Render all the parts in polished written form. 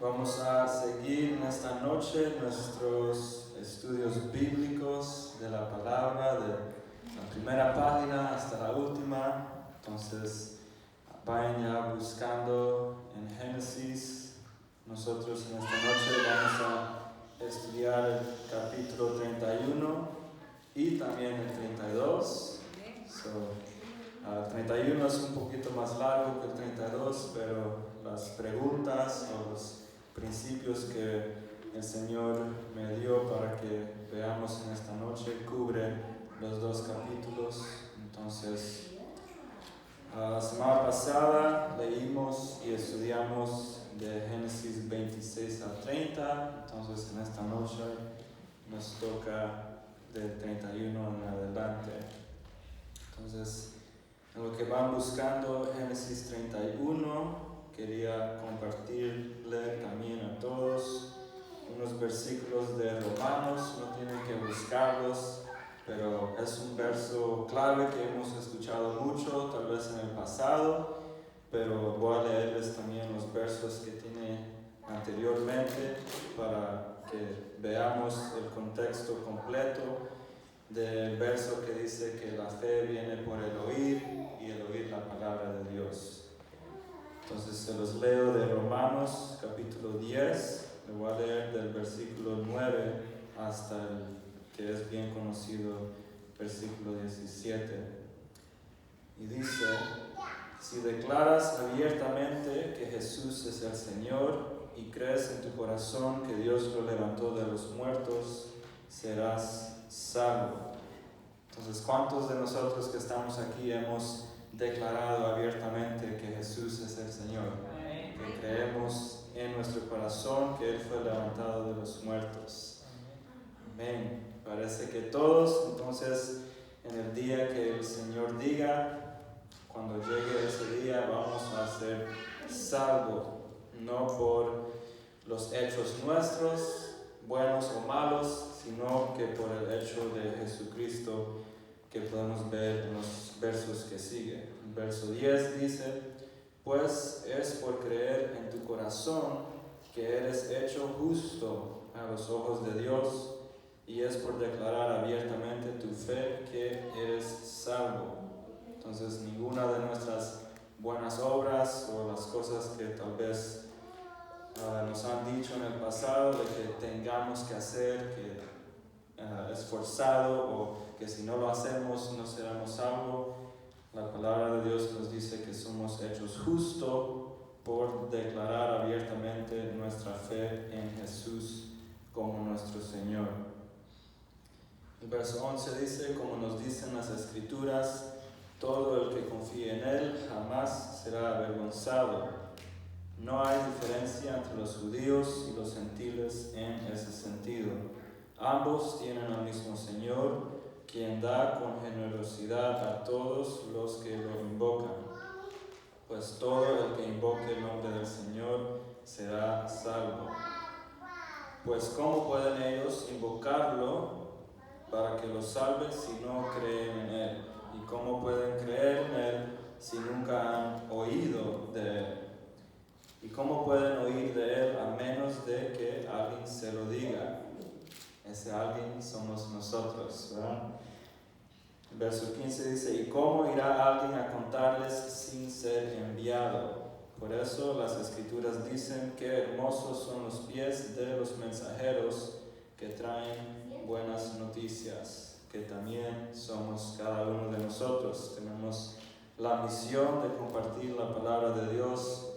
Vamos a seguir en esta noche nuestros estudios bíblicos de la palabra, de la primera página hasta la última. Entonces, vayan ya buscando en Génesis. Nosotros en esta noche vamos a estudiar el capítulo 31 y también el 32. El 31 es un poquito más largo que el 32, pero las preguntas o los principios que el Señor me dio para que veamos en esta noche cubre los dos capítulos. Entonces, la semana pasada leímos y estudiamos de Génesis 26 a 30, entonces en esta noche nos toca del 31 en adelante. Entonces, en lo que van buscando Génesis 31, quería compartirle también a todos unos versículos de Romanos. No tienen que buscarlos, pero es un verso clave que hemos escuchado mucho, tal vez en el pasado, pero voy a leerles también los versos que tiene anteriormente para que veamos el contexto completo del verso que dice que la fe viene por el oír y el oír la palabra de Dios. Entonces se los leo de Romanos capítulo 10, le voy a leer del versículo 9 hasta el que es bien conocido, versículo 17. Y dice: si declaras abiertamente que Jesús es el Señor y crees en tu corazón que Dios lo levantó de los muertos, serás salvo. Entonces, ¿cuántos de nosotros que estamos aquí hemos declarado abiertamente que Jesús es el Señor? Que creemos en nuestro corazón que Él fue levantado de los muertos. Amén. Parece que todos. Entonces, en el día que el Señor diga, cuando llegue ese día, vamos a ser salvos, no por los hechos nuestros, buenos o malos, sino que por el hecho de Jesucristo, que podemos ver en los versos que siguen. El verso 10 dice: pues es por creer en tu corazón que eres hecho justo a los ojos de Dios, y es por declarar abiertamente tu fe que eres salvo. Entonces, ninguna de nuestras buenas obras o las cosas que tal vez nos han dicho en el pasado de que tengamos que hacer, que esforzado, o que si no lo hacemos no seremos salvos. La palabra de Dios nos dice que somos hechos justos por declarar abiertamente nuestra fe en Jesús como nuestro Señor. El verso 11 dice: como nos dicen las Escrituras, todo el que confíe en Él jamás será avergonzado. No hay diferencia entre los judíos y los gentiles en ese sentido. Ambos tienen al mismo Señor, quien da con generosidad a todos los que lo invocan. Pues todo el que invoque el nombre del Señor será salvo. Pues ¿cómo pueden ellos invocarlo para que los salve si no creen en Él? ¿Y cómo pueden creer en Él si nunca han oído de Él? ¿Y cómo pueden oír de Él a menos de que alguien se lo diga? Ese alguien somos nosotros, ¿verdad? El verso 15 dice: ¿y cómo irá alguien a contarles sin ser enviado? Por eso las Escrituras dicen: qué hermosos son los pies de los mensajeros que traen buenas noticias, que también somos cada uno de nosotros. Tenemos la misión de compartir la palabra de Dios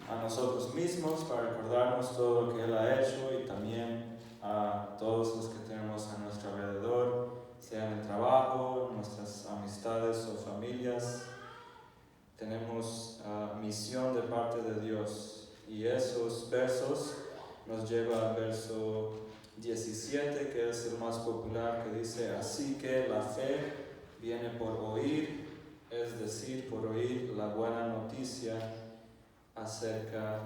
a nosotros mismos para recordarnos todo lo que Él ha hecho, y también a todos los que tenemos a nuestro alrededor, sea en el trabajo, nuestras amistades o familias. Tenemos misión de parte de Dios, y esos versos nos lleva al verso 17, que es el más popular, que dice: así que la fe viene por oír, es decir, por oír la buena noticia acerca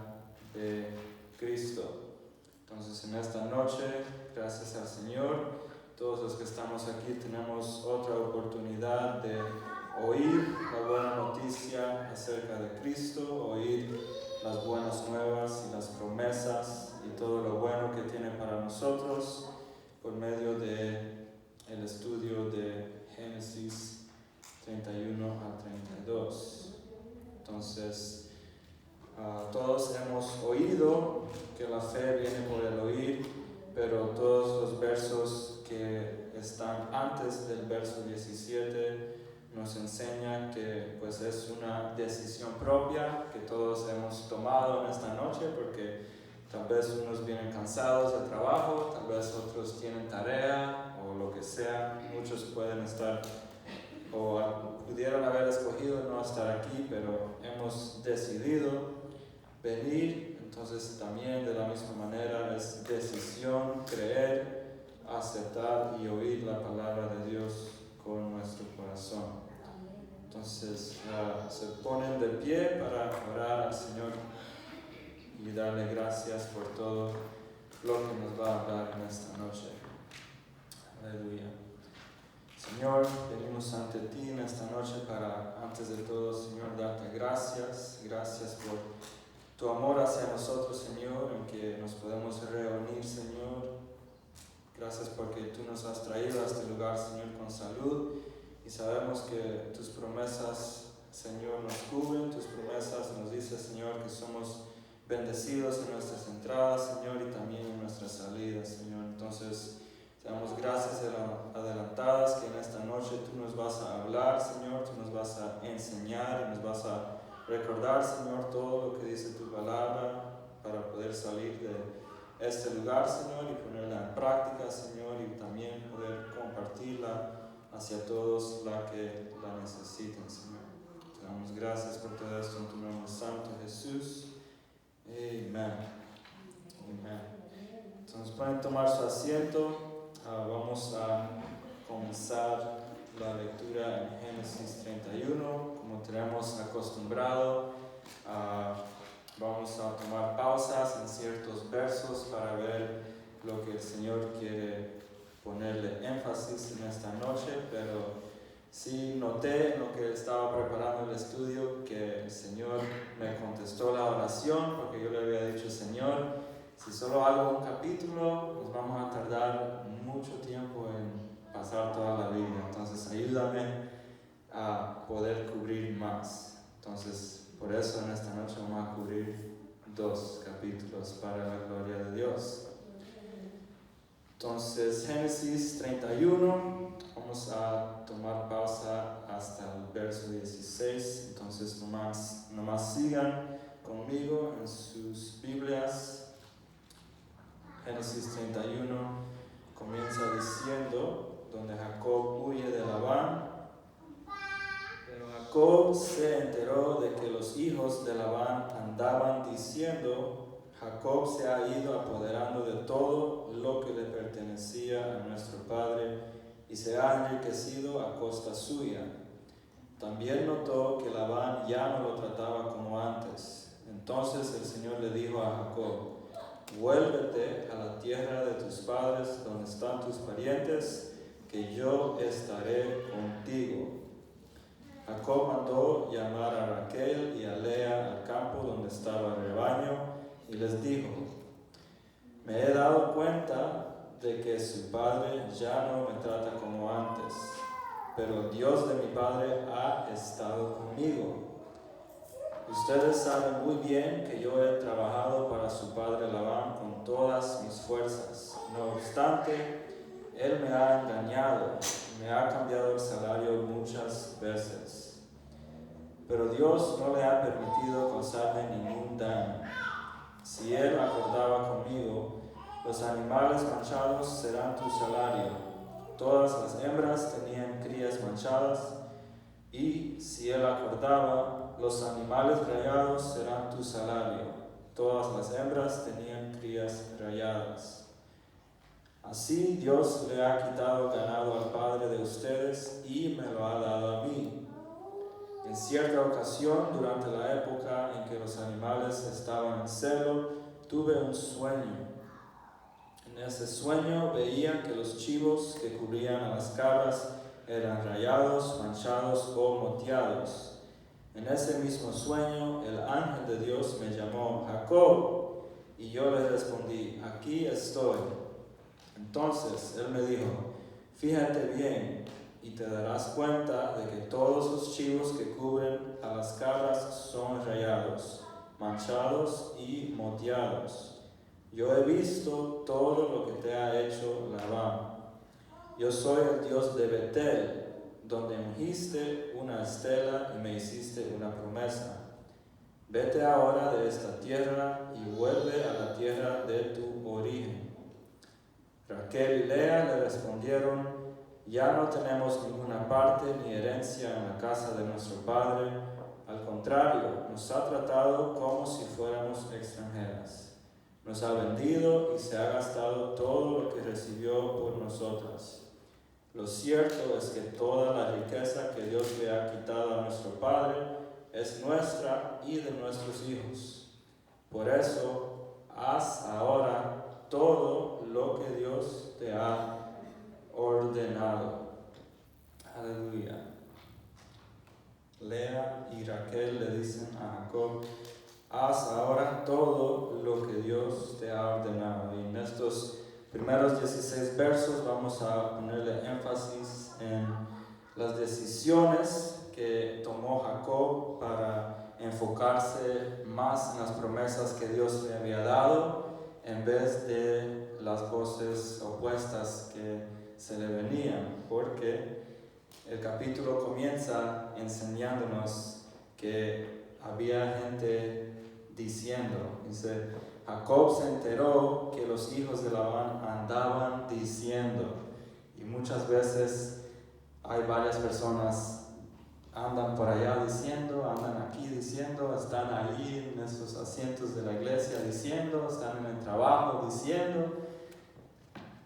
de Cristo. Entonces, en esta noche, gracias al Señor, todos los que estamos aquí tenemos otra oportunidad de oír la buena noticia acerca de Cristo, oír las buenas nuevas y las promesas y todo lo bueno que tiene para nosotros por medio de el estudio de Génesis 31 al 32. Entonces, todos hemos oído que la fe viene por el oír, pero todos los versos que están antes del verso 17 nos enseñan que pues es una decisión propia que todos hemos tomado en esta noche, porque tal vez unos vienen cansados del trabajo, tal vez otros tienen tarea o lo que sea. Muchos pueden estar o pudieron haber escogido no estar aquí, pero hemos decidido venir. Entonces también de la misma manera es decisión creer, aceptar y oír la palabra de Dios con nuestro corazón. Entonces se ponen de pie para orar al Señor y darle gracias por todo lo que nos va a hablar en esta noche. Aleluya. Señor, venimos ante ti en esta noche para, antes de todo, Señor, darte gracias. Gracias por tu amor hacia nosotros, Señor, en que nos podemos reunir, Señor. Gracias porque tú nos has traído a este lugar, Señor, con salud. Y sabemos que tus promesas, Señor, nos cubren. Tus promesas nos dicen, Señor, que somos bendecidos en nuestras entradas, Señor, y también en nuestras salidas, Señor. Entonces, te damos gracias adelantadas que en esta noche tú nos vas a hablar, Señor, tú nos vas a enseñar y nos vas a recordar, Señor, todo lo que dice tu palabra para poder salir de este lugar, Señor, y ponerla en práctica, Señor, y también poder compartirla hacia todos los que la necesiten, Señor. Te damos gracias por todo esto en tu nombre santo, Jesús. Amén. Amén. Entonces pueden tomar su asiento. Vamos a comenzar la lectura en Génesis 31. Como tenemos acostumbrado, vamos a tomar pausas en ciertos versos para ver lo que el Señor quiere ponerle énfasis en esta noche, pero sí noté en lo que estaba preparando el estudio que el Señor me contestó la oración, porque yo le había dicho, Señor, si solo hago un capítulo, nos vamos a tardar mucho tiempo en pasar toda la Biblia. Entonces, ayúdame a poder cubrir más. Entonces, por eso en esta noche vamos a cubrir 2 capítulos para la gloria de Dios. Entonces, Génesis 31, vamos a tomar pausa hasta el verso 16. Entonces, nomás sigan conmigo en sus Biblias. Génesis 31 comienza diciendo, donde Jacob huye de Labán. Pero Jacob se enteró de que los hijos de Labán andaban diciendo, Jacob se ha ido apoderando de todo lo que le pertenecía a nuestro padre y se ha enriquecido a costa suya. También notó que Labán ya no lo trataba como antes. Entonces el Señor le dijo a Jacob, vuélvete a la tierra de tus padres, donde están tus parientes, que yo estaré contigo. Jacob mandó llamar a Raquel y a Lea al campo donde estaba el rebaño, y les dijo, me he dado cuenta de que su padre ya no me trata como antes, pero el Dios de mi padre ha estado conmigo. Ustedes saben muy bien que yo he trabajado para su padre Labán con todas mis fuerzas. No obstante, él me ha engañado y me ha cambiado el salario muchas veces. Pero Dios no le ha permitido causarme ningún daño. Si él acordaba conmigo, los animales manchados serán tu salario. Todas las hembras tenían crías manchadas, y si él acordaba, los animales rayados serán tu salario. Todas las hembras tenían crías rayadas. Así Dios le ha quitado ganado al padre de ustedes y me lo ha dado a mí. En cierta ocasión, durante la época en que los animales estaban en celo, tuve un sueño. En ese sueño veía que los chivos que cubrían a las cabras eran rayados, manchados o moteados. En ese mismo sueño, el ángel de Dios me llamó, Jacob, y yo le respondí, aquí estoy. Entonces él me dijo, fíjate bien y te darás cuenta de que todos los chivos que cubren a las cabras son rayados, manchados y moteados. Yo he visto todo lo que te ha hecho Labán. Yo soy el Dios de Betel, donde ungiste una estela y me hiciste una promesa. Vete ahora de esta tierra y vuelve a la tierra de tu origen. Raquel y Lea le respondieron, ya no tenemos ninguna parte ni herencia en la casa de nuestro padre. Al contrario, nos ha tratado como si fuéramos extranjeras. Nos ha vendido y se ha gastado todo lo que recibió por nosotras. Lo cierto es que toda la riqueza que Dios le ha quitado a nuestro Padre es nuestra y de nuestros hijos. Por eso, haz ahora todo lo que Dios te ha ordenado. Aleluya. Lea y Raquel le dicen a Jacob, haz ahora todo lo que Dios te ha ordenado. Y en estos primeros 16 versos vamos a ponerle énfasis en las decisiones que tomó Jacob para enfocarse más en las promesas que Dios le había dado en vez de las voces opuestas que se le venían, porque el capítulo comienza enseñándonos que había gente diciendo, dice, Jacob se enteró que los hijos de Labán andaban diciendo, y muchas veces hay varias personas andan por allá diciendo, andan aquí diciendo, están ahí en esos asientos de la iglesia diciendo, están en el trabajo diciendo.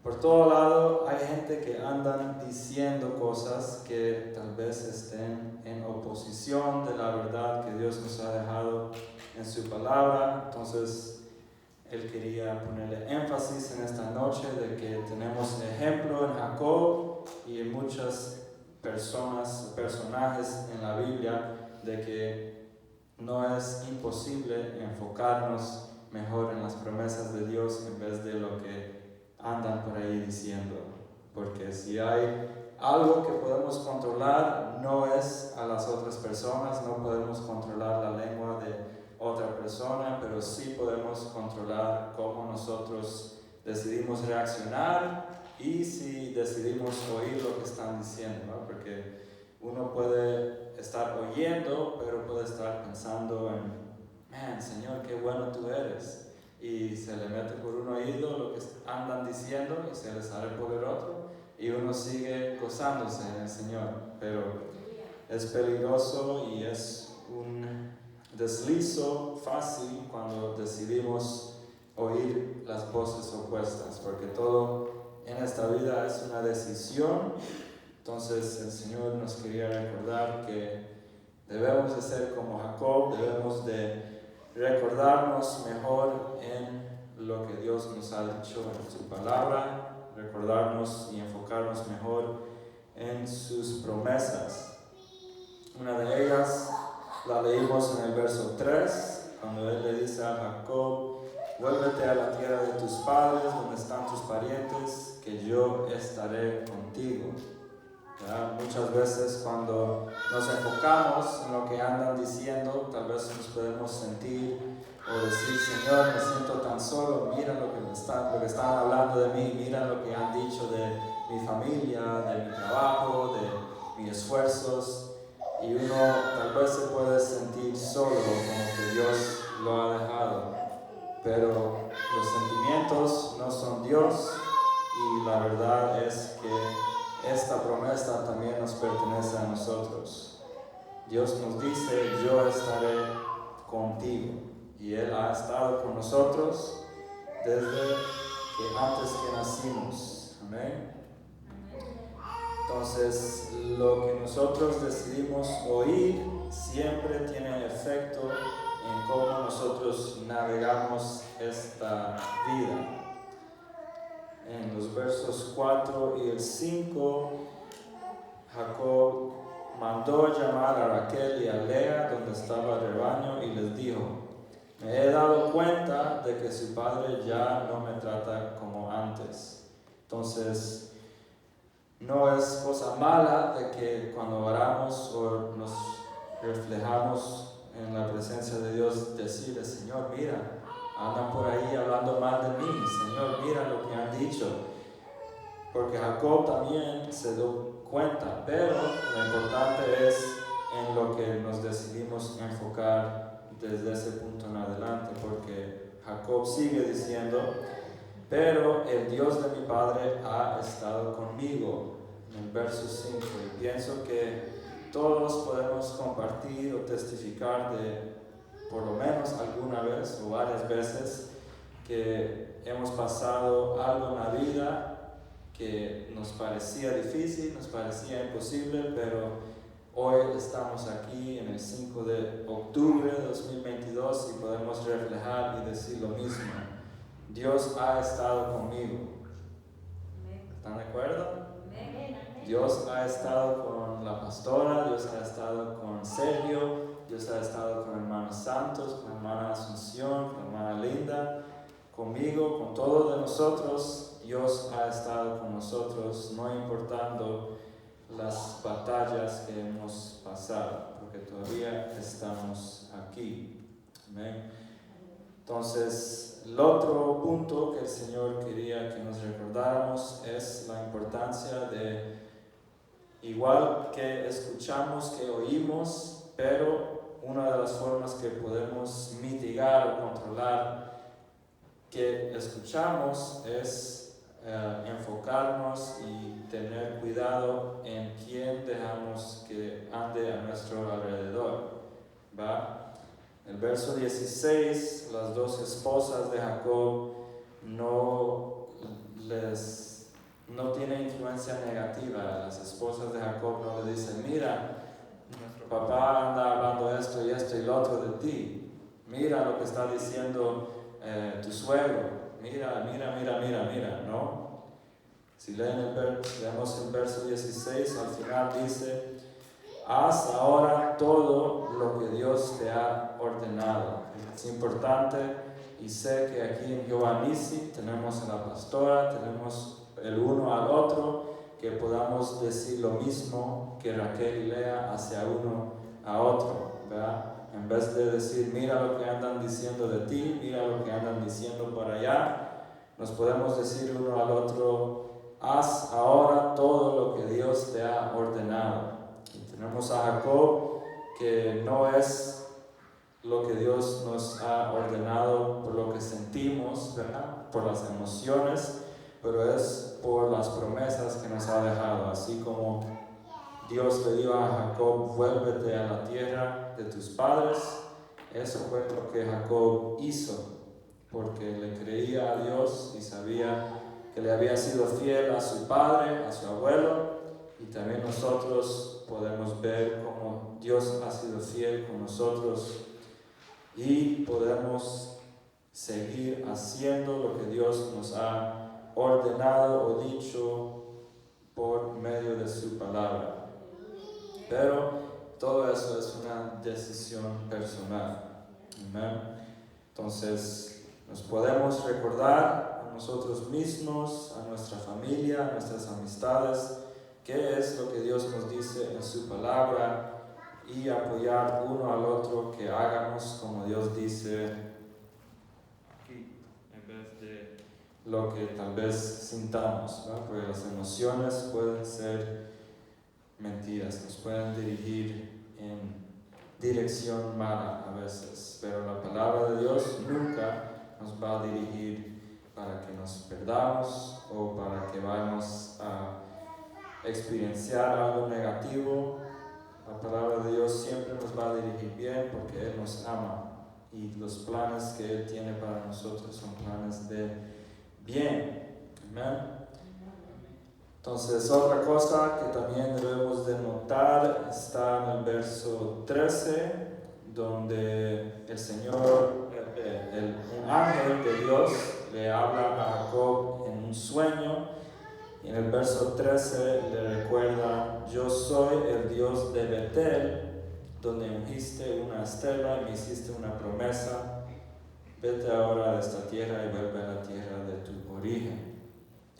Por todo lado hay gente que andan diciendo cosas que tal vez estén en oposición de la verdad que Dios nos ha dejado en su palabra. Entonces él quería ponerle énfasis en esta noche de que tenemos ejemplo en Jacob y en muchas personajes en la Biblia de que no es imposible enfocarnos mejor en las promesas de Dios en vez de lo que andan por ahí diciendo. Porque si hay algo que podemos controlar, no es a las otras personas, no podemos controlar la lengua de otra persona, pero sí podemos controlar cómo nosotros decidimos reaccionar y si decidimos oír lo que están diciendo, ¿no? Porque uno puede estar oyendo, pero puede estar pensando en, Señor, qué bueno tú eres. Y se le mete por un oído lo que andan diciendo y se le sale por el otro y uno sigue gozándose en el Señor, pero es peligroso y es un deslizo fácil cuando decidimos oír las voces opuestas, porque todo en esta vida es una decisión. Entonces el Señor nos quería recordar que debemos de ser como Jacob, debemos de recordarnos mejor en lo que Dios nos ha dicho en su palabra, recordarnos y enfocarnos mejor en sus promesas. Una de ellas la leímos en el verso 3, cuando él le dice a Jacob, vuélvete a la tierra de tus padres, donde están tus parientes, que yo estaré contigo. ¿Ya? Muchas veces cuando nos enfocamos en lo que andan diciendo, tal vez nos podemos sentir o decir, Señor, me siento tan solo, mira lo que están hablando de mí, mira lo que han dicho de mi familia, de mi trabajo, de mis esfuerzos, y uno tal vez se puede sentir solo, como que Dios lo ha dejado, pero los sentimientos no son Dios, y la verdad es que esta promesa también nos pertenece a nosotros. Dios nos dice, yo estaré contigo. Y Él ha estado con nosotros desde que antes que nacimos. Amén. Entonces, lo que nosotros decidimos oír siempre tiene efecto en cómo nosotros navegamos esta vida. En los versos 4 y el 5, Jacob mandó llamar a Raquel y a Lea donde estaba el rebaño y les dijo: me he dado cuenta de que su padre ya no me trata como antes. Entonces, no es cosa mala de que cuando oramos o nos reflejamos en la presencia de Dios, decirle: Señor, mira, andan por ahí hablando mal de mí, Señor, mira lo que han dicho. Porque Jacob también se dio cuenta, pero lo importante es en lo que nos decidimos enfocar desde ese punto en adelante, porque Jacob sigue diciendo: pero el Dios de mi padre ha estado conmigo, en el verso 5. Y pienso que todos podemos compartir o testificar de por lo menos alguna vez o varias veces que hemos pasado algo en la vida que nos parecía difícil, nos parecía imposible, pero hoy estamos aquí en el 5 de octubre de 2022 y podemos reflejar y decir lo mismo: Dios ha estado conmigo. ¿Están de acuerdo? Dios ha estado con la pastora, Dios ha estado con Sergio, Dios ha estado con hermanos Santos, con hermana Asunción, con hermana Linda, conmigo, con todos de nosotros. Dios ha estado con nosotros, no importando las batallas que hemos pasado, porque todavía estamos aquí. Amén. Entonces, el otro punto que el Señor quería que nos recordáramos es la importancia de, igual que escuchamos, que oímos, pero una de las formas que podemos mitigar o controlar que escuchamos es enfocarnos y tener cuidado en quién dejamos que ande a nuestro alrededor. ¿Va? El verso 16, las dos esposas de Jacob no tienen influencia negativa. Las esposas de Jacob no le dicen: mira, nuestro papá anda hablando esto y lo otro de ti. Mira lo que está diciendo tu suegro. Mira, ¿no? Si leemos el verso 16, al final dice: haz ahora todo lo que Dios te ha ordenado. Es importante, y sé que aquí en Giovannissi tenemos a la pastora, tenemos el uno al otro, que podamos decir lo mismo que Raquel y Lea hacia uno a otro, ¿verdad? En vez de decir: mira lo que andan diciendo de ti, mira lo que andan diciendo para allá, nos podemos decir uno al otro: haz ahora todo lo que Dios te ha ordenado. Y tenemos a Jacob, que no es lo que Dios nos ha ordenado por lo que sentimos, ¿verdad? Por las emociones, pero es por las promesas que nos ha dejado. Así como Dios le dijo a Jacob: vuélvete a la tierra de tus padres, eso fue lo que Jacob hizo, porque le creía a Dios y sabía que le había sido fiel a su padre, a su abuelo, y también nosotros podemos ver cómo Dios ha sido fiel con nosotros y podemos seguir haciendo lo que Dios nos ha ordenado o dicho por medio de su palabra. Pero todo eso es una decisión personal. ¿Amén? Entonces, nos podemos recordar a nosotros mismos, a nuestra familia, a nuestras amistades, qué es lo que Dios nos dice en su palabra y apoyar uno al otro que hagamos como Dios dice aquí, en vez de lo que tal vez sintamos, ¿no? Porque las emociones pueden ser mentiras, nos pueden dirigir en dirección mala a veces, pero la palabra de Dios nunca nos va a dirigir para que nos perdamos o para que vayamos a experienciar algo negativo. La palabra de Dios siempre nos va a dirigir bien, porque Él nos ama y los planes que Él tiene para nosotros son planes de bien. Amén. Entonces, otra cosa que también debemos de notar está en el verso 13, donde el Señor, un ángel de Dios le habla a Jacob en un sueño Y en el verso 13 le recuerda: yo soy el Dios de Betel, donde ungiste una estela y me hiciste una promesa. Vete ahora de esta tierra y vuelve a la tierra de tu origen.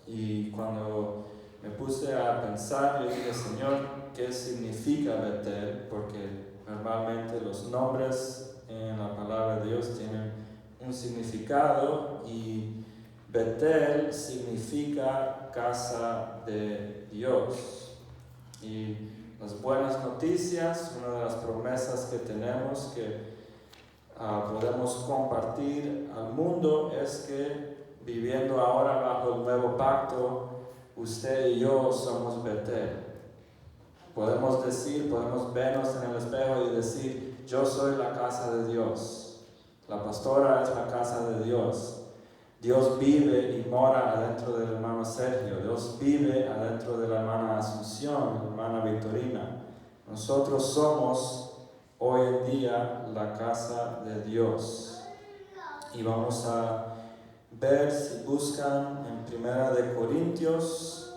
Y cuando me puse a pensar, yo dije: Señor, ¿qué significa Betel? Porque normalmente los nombres en la palabra de Dios tienen un significado, y Betel significa casa de Dios. Y las buenas noticias, una de las promesas que tenemos que podemos compartir al mundo, es que viviendo ahora bajo el nuevo pacto, usted y yo somos Betel. Podemos vernos en el espejo y decir: yo soy la casa de Dios. La pastora es la casa de Dios. Dios vive y mora adentro del hermano Sergio. Dios vive adentro de la hermana Asunción, la hermana Victorina. Nosotros somos hoy en día la casa de Dios. Y vamos a ver, si buscan en 1 Corintios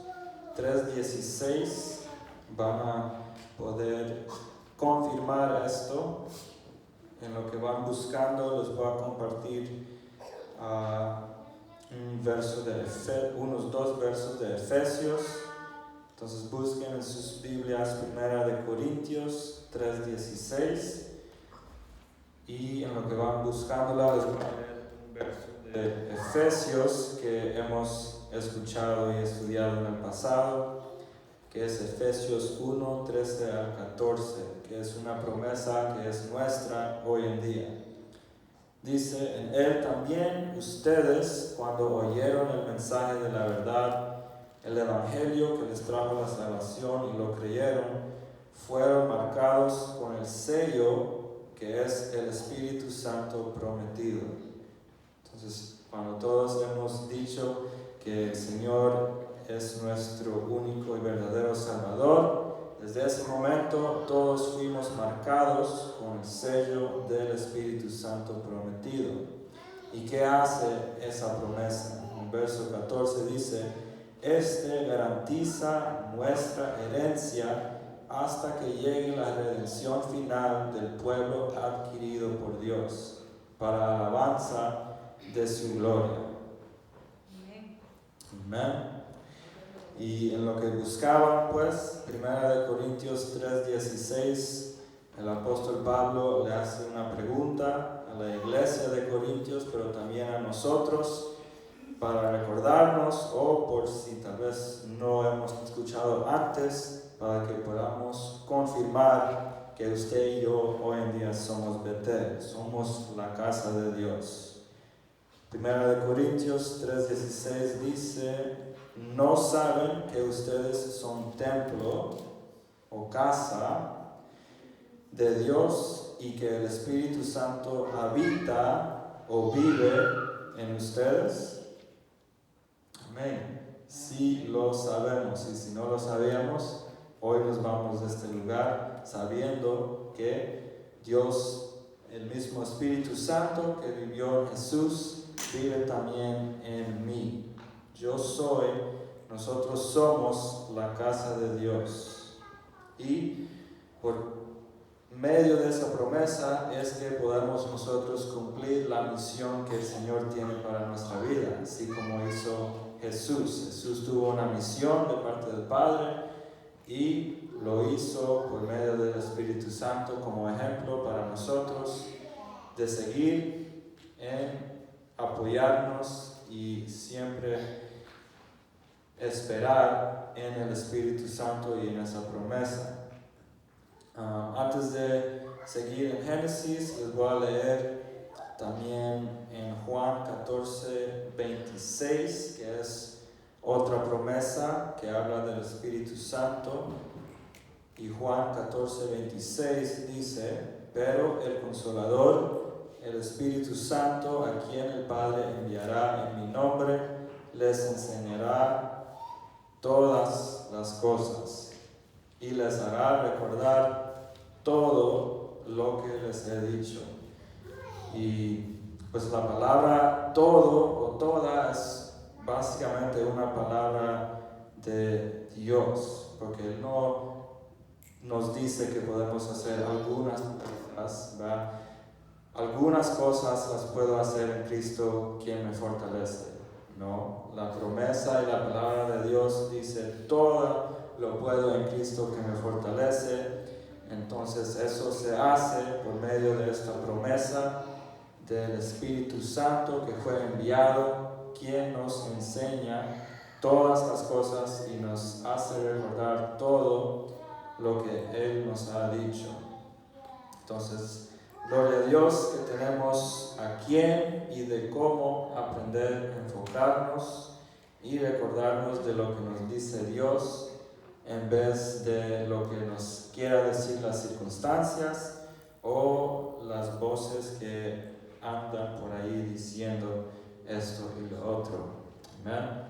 3:16, van a poder confirmar esto. En lo que van buscando, les voy a compartir unos dos versos de Efesios. Entonces busquen en sus Biblias 1 Corintios 3:16, y en lo que van buscándola les voy a leer un verso de Efesios que hemos escuchado y estudiado en el pasado, que es Efesios 1:13 al 14, que es una promesa que es nuestra hoy en día. Dice: en él también ustedes, cuando oyeron el mensaje de la verdad, el evangelio que les trajo la salvación, y lo creyeron, fueron marcados con el sello que es el Espíritu Santo prometido. Entonces, cuando todos hemos dicho que el Señor es nuestro único y verdadero Salvador, desde ese momento todos fuimos marcados con el sello del Espíritu Santo prometido. ¿Y qué hace esa promesa? En el verso 14 dice: este garantiza nuestra herencia hasta que llegue la redención final del pueblo adquirido por Dios, para alabanza de su gloria. Amén. Y en lo que buscaban, pues, 1 Corintios 3:16, el apóstol Pablo le hace una pregunta a la iglesia de Corintios, pero también a nosotros, para recordarnos, o por si tal vez no hemos escuchado antes, para que podamos confirmar que usted y yo hoy en día somos Betel, somos la casa de Dios. 1 Corintios 3:16 dice: ¿no saben que ustedes son templo o casa de Dios y que el Espíritu Santo habita o vive en ustedes? Amén. Sí lo sabemos, y si no lo sabíamos, hoy nos vamos de este lugar sabiendo que Dios, el mismo Espíritu Santo que vivió en Jesús, vive también en mí. Nosotros somos la casa de Dios. Y por medio de esa promesa es que podemos nosotros cumplir la misión que el Señor tiene para nuestra vida, así como hizo Jesús. Jesús tuvo una misión de parte del Padre y lo hizo por medio del Espíritu Santo como ejemplo para nosotros, de seguir en apoyarnos y siempre esperar en el Espíritu Santo y en esa promesa. Antes de seguir en Génesis, les voy a leer también en Juan 14:26, que es otra promesa que habla del Espíritu Santo. Y Juan 14:26 dice: pero el Consolador, el Espíritu Santo, a quien el Padre enviará en mi nombre, les enseñará todas las cosas y les hará recordar todo lo que les he dicho. Y pues la palabra todo o toda es básicamente una palabra de Dios, porque Él no nos dice que podemos hacer algunas cosas, ¿verdad? Algunas cosas las puedo hacer en Cristo quien me fortalece. No, la promesa y la palabra de Dios dice todo lo puedo en Cristo que me fortalece. Entonces eso se hace por medio de esta promesa del Espíritu Santo que fue enviado, quien nos enseña todas las cosas y nos hace recordar todo lo que Él nos ha dicho. Entonces, gloria a Dios que tenemos a quién y de cómo aprender a enfocarnos y recordarnos de lo que nos dice Dios en vez de lo que nos quiera decir las circunstancias o las voces que andan por ahí diciendo esto y lo otro. Amén.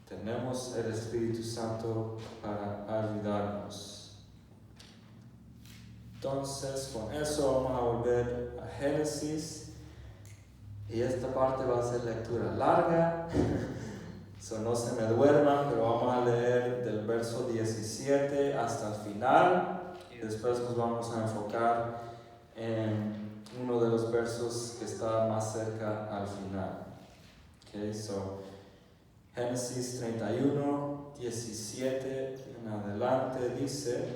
Tenemos el Espíritu Santo para ayudarnos. Entonces, con eso vamos a volver a Génesis. Y esta parte va a ser lectura larga. So, no se me duerman, pero vamos a leer del verso 17 hasta el final. Y después nos vamos a enfocar en uno de los versos que está más cerca al final. Okay, so, Génesis 31, 17 en adelante dice: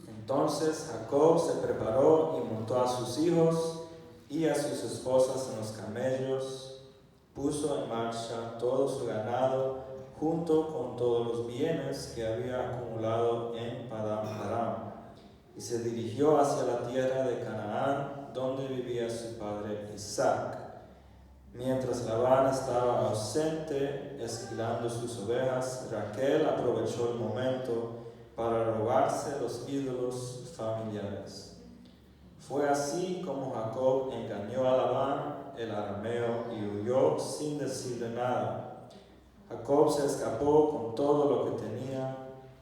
Entonces Jacob se preparó y montó a sus hijos y a sus esposas en los camellos, puso en marcha todo su ganado junto con todos los bienes que había acumulado en Padán Aram, y se dirigió hacia la tierra de Canaán, donde vivía su padre Isaac. Mientras Labán estaba ausente, esquilando sus ovejas, Raquel aprovechó el momento para robarse los ídolos familiares. Fue así como Jacob engañó a Labán, el arameo, y huyó sin decirle nada. Jacob se escapó con todo lo que tenía.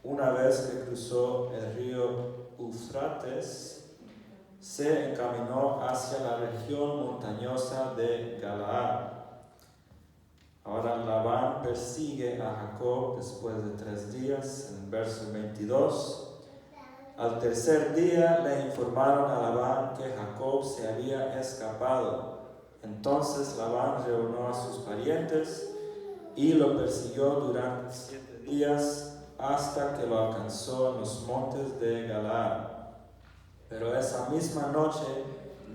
Una vez que cruzó el río Eufrates, se encaminó hacia la región montañosa de Galaad. Ahora Labán persigue a Jacob después de 3 días, en el verso 22. Al tercer día le informaron a Labán que Jacob se había escapado. Entonces Labán reunió a sus parientes y lo persiguió durante 7 días hasta que lo alcanzó en los montes de Galaad. Pero esa misma noche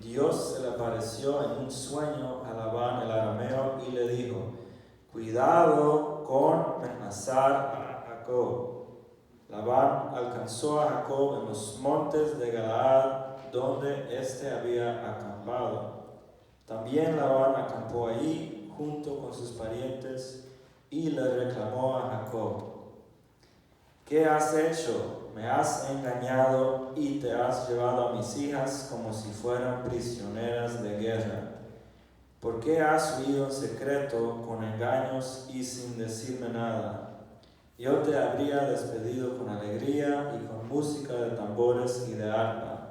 Dios se le apareció en un sueño a Labán el arameo y le dijo: cuidado con amenazar a Jacob. Labán alcanzó a Jacob en los montes de Galaad, donde éste había acampado. También Labán acampó allí junto con sus parientes y le reclamó a Jacob: ¿qué has hecho? Me has engañado y te has llevado a mis hijas como si fueran prisioneras de guerra. ¿Por qué has huido en secreto con engaños y sin decirme nada? Yo te habría despedido con alegría y con música de tambores y de arpa.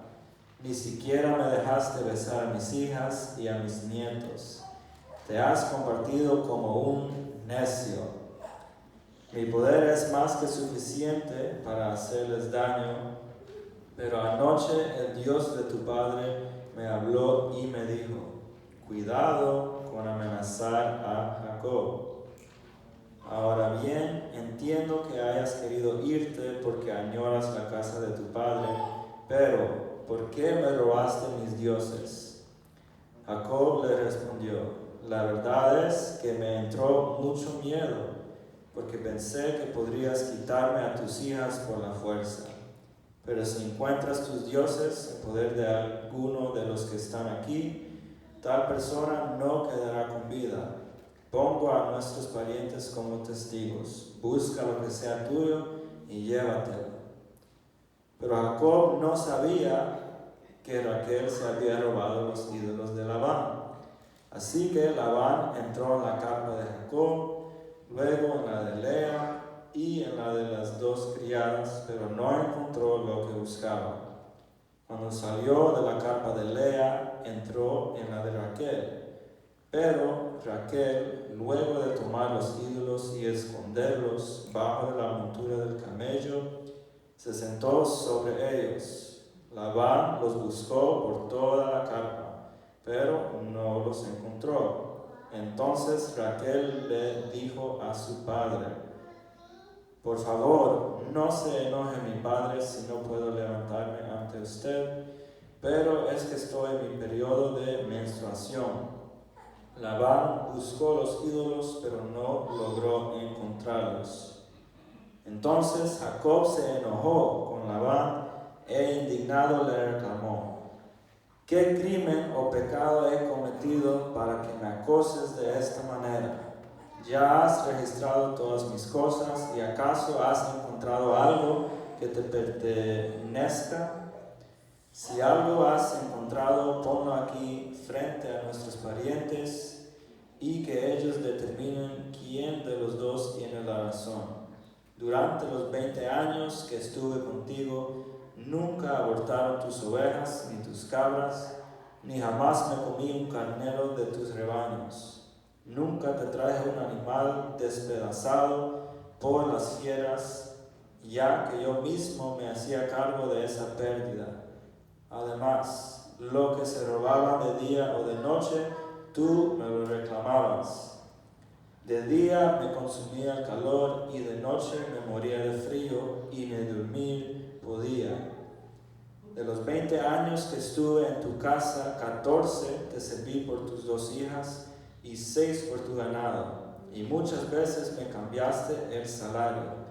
Ni siquiera me dejaste besar a mis hijas y a mis nietos. Te has comportado como un necio. Mi poder es más que suficiente para hacerles daño, pero anoche el Dios de tu padre me habló y me dijo: cuidado con amenazar a Jacob. Ahora bien, entiendo que hayas querido irte porque añoras la casa de tu padre, pero ¿por qué me robaste mis dioses? Jacob le respondió: la verdad es que me entró mucho miedo, porque pensé que podrías quitarme a tus hijas por la fuerza. Pero si encuentras tus dioses en poder de alguno de los que están aquí, tal persona no quedará con vida. Pongo a nuestros parientes como testigos. Busca lo que sea tuyo y llévatelo. Pero Jacob no sabía que Raquel se había robado los ídolos de Labán. Así que Labán entró en la carpa de Jacob, luego en la de Lea y en la de las 2 criadas, pero no encontró lo que buscaba. Cuando salió de la carpa de Lea, entró en la de Raquel. Pero Raquel, luego de tomar los ídolos y esconderlos bajo de la montura del camello, se sentó sobre ellos. Labán los buscó por toda la carpa, pero no los encontró. Entonces Raquel le dijo a su padre: por favor, no se enoje mi padre si no puedo levantarme ante usted, pero es que estoy en mi periodo de menstruación. Labán buscó los ídolos, pero no logró encontrarlos. Entonces Jacob se enojó con Labán e indignado le reclamó: ¿qué crimen o pecado he cometido para que me acoses de esta manera? ¿Ya has registrado todas mis cosas y acaso has encontrado algo que te pertenezca? Si algo has encontrado, ponlo aquí frente a nuestros parientes y que ellos determinen quién de los dos tiene la razón. Durante los 20 años que estuve contigo, nunca abortaron tus ovejas ni tus cabras, ni jamás me comí un carnero de tus rebaños. Nunca te traje un animal despedazado por las fieras, ya que yo mismo me hacía cargo de esa pérdida. Además, lo que se robaba de día o de noche, tú me lo reclamabas. De día me consumía el calor y de noche me moría de frío y ni dormir podía. De los 20 años que estuve en tu casa, 14 te serví por tus 2 hijas y 6 por tu ganado, y muchas veces me cambiaste el salario.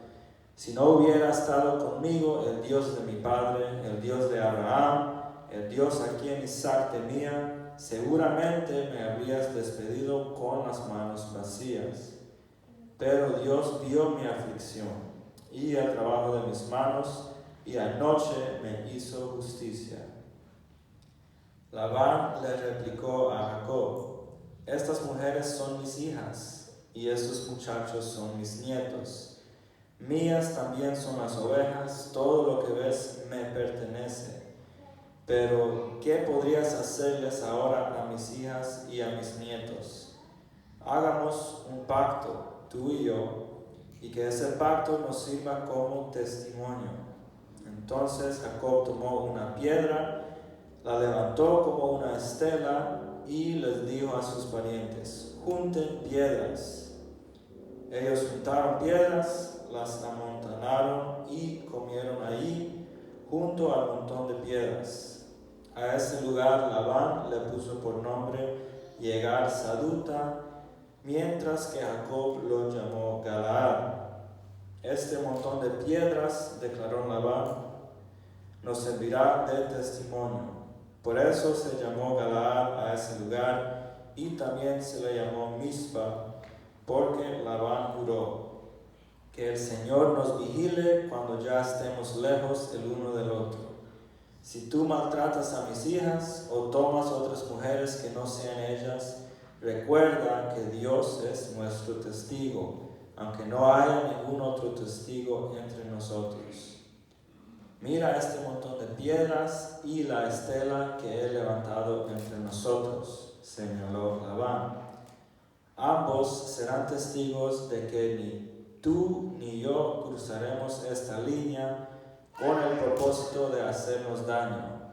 Si no hubiera estado conmigo el Dios de mi padre, el Dios de Abraham, el Dios a quien Isaac temía, seguramente me habrías despedido con las manos vacías. Pero Dios vio mi aflicción y el trabajo de mis manos, y anoche me hizo justicia. Labán le replicó a Jacob: estas mujeres son mis hijas, y estos muchachos son mis nietos. Mías también son las ovejas, todo lo que ves me pertenece. Pero, ¿qué podrías hacerles ahora a mis hijas y a mis nietos? Hagamos un pacto, tú y yo, y que ese pacto nos sirva como testimonio. Entonces Jacob tomó una piedra, la levantó como una estela y les dijo a sus parientes: junten piedras. Ellos juntaron piedras, las amontonaron y comieron allí junto al montón de piedras. A ese lugar Labán le puso por nombre Yegar Saduta, mientras que Jacob lo llamó Galaad. Este montón de piedras, declaró Labán, nos servirá de testimonio. Por eso se llamó Galaad a ese lugar, y también se le llamó Mizpa, porque Labán juró: que el Señor nos vigile cuando ya estemos lejos el uno del otro. Si tú maltratas a mis hijas o tomas otras mujeres que no sean ellas, recuerda que Dios es nuestro testigo, aunque no haya ningún otro testigo entre nosotros. Mira este montón de piedras y la estela que he levantado entre nosotros, señaló Labán. Ambos serán testigos de que ni tú ni yo cruzaremos esta línea con el propósito de hacernos daño.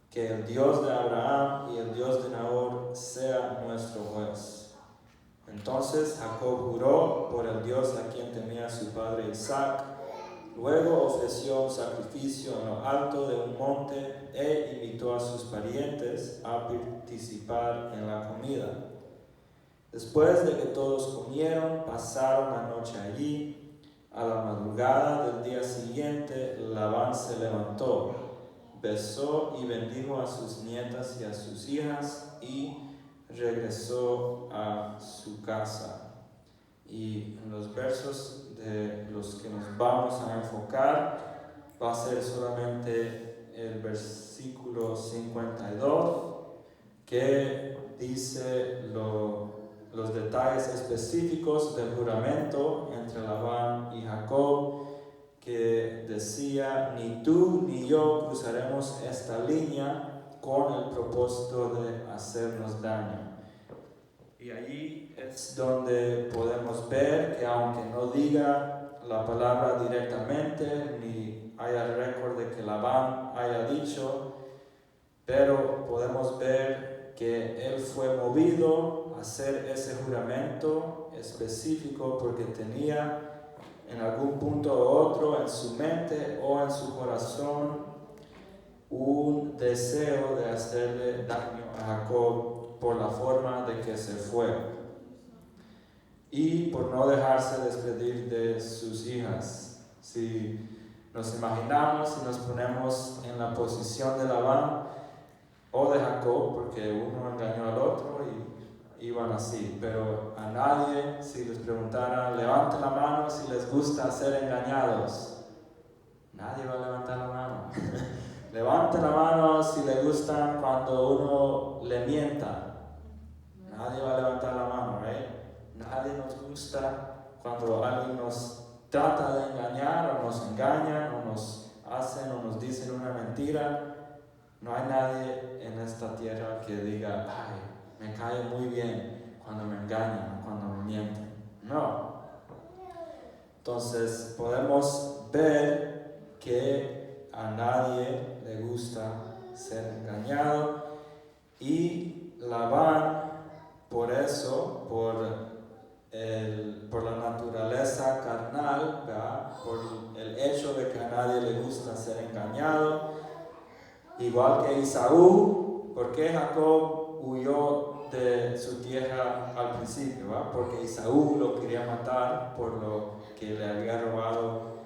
Que el Dios de Abraham y el Dios de Nahor sea nuestro juez. Entonces Jacob juró por el Dios a quien temía su padre Isaac. Luego ofreció un sacrificio en lo alto de un monte e invitó a sus parientes a participar en la comida. Después de que todos comieron, pasaron la noche allí. A la madrugada del día siguiente, Labán se levantó, besó y bendijo a sus nietas y a sus hijas y regresó a su casa. Y en los versos de los que nos vamos a enfocar va a ser solamente el versículo 52, que dice los detalles específicos del juramento entre Labán y Jacob, que decía: ni tú ni yo cruzaremos esta línea con el propósito de hacernos daño. Y Y ahí es donde podemos ver que aunque no diga la palabra directamente, ni haya récord de que Labán haya dicho, pero podemos ver que él fue movido a hacer ese juramento específico porque tenía en algún punto u otro en su mente o en su corazón un deseo de hacerle daño a Jacob por la forma de que se fue y por no dejarse despedir de sus hijas. Si nos imaginamos y nos ponemos en la posición de Labán o de Jacob, porque uno engañó al otro y iban así, pero a nadie, si les preguntara, levanten la mano si les gusta ser engañados. Nadie va a levantar la mano. Levanten la mano si les gusta cuando uno le mienta. Nadie va a levantar la mano, ¿right? Nadie nos gusta cuando alguien nos trata de engañar o nos engañan o nos hacen o nos dicen una mentira. No hay nadie en esta tierra que diga, ay, me cae muy bien cuando me engañan, cuando me mienten. No. Entonces podemos ver que a nadie le gusta ser engañado y Labán, por eso, por la naturaleza carnal, ¿verdad? Por el hecho de que a nadie le gusta ser engañado, igual que Esaú, ¿por qué Jacob huyó de su tierra al principio? ¿Va? Porque Esaú lo quería matar por lo que le había robado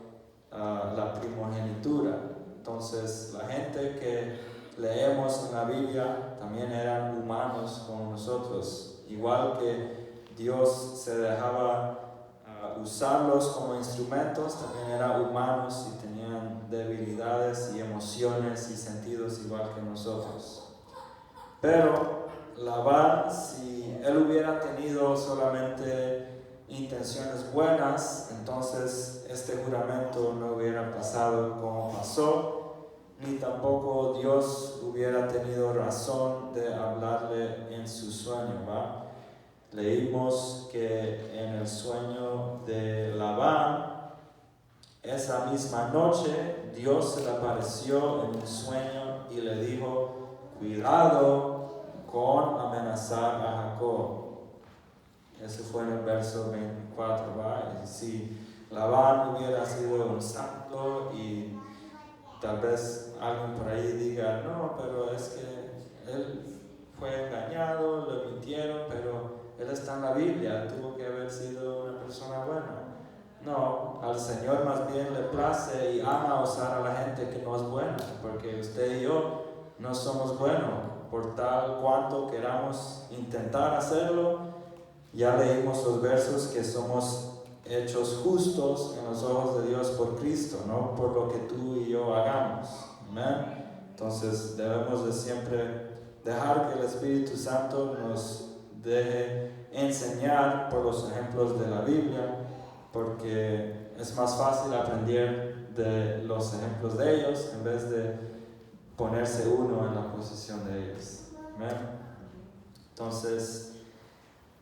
la primogenitura. Entonces, la gente que leemos en la Biblia también eran humanos como nosotros. Igual que Dios se dejaba usarlos como instrumentos, también eran humanos y tenían debilidades y emociones y sentidos igual que nosotros. Pero Labán, si él hubiera tenido solamente intenciones buenas, entonces este juramento no hubiera pasado como pasó, ni tampoco Dios hubiera tenido razón de hablarle en su sueño, ¿va? Leímos que en el sueño de Labán, esa misma noche, Dios se le apareció en un sueño y le dijo, cuidado con amenazar a Jacob. Ese fue en el verso 24, ¿va? Y si Labán hubiera sido un santo y tal vez alguien por ahí diga, no, pero es que él fue engañado, le mintieron, pero él está en la Biblia, tuvo que haber sido una persona buena. No, al Señor más bien le place y ama usar a la gente que no es buena, porque usted y yo no somos buenos, por tal cuanto queramos intentar hacerlo. Ya leímos los versos que somos hechos justos en los ojos de Dios por Cristo, no por lo que tú y yo hagamos. Amén. Entonces debemos de siempre dejar que el Espíritu Santo nos deje enseñar por los ejemplos de la Biblia, porque es más fácil aprender de los ejemplos de ellos en vez de ponerse uno en la posición de ellos. Amén. Entonces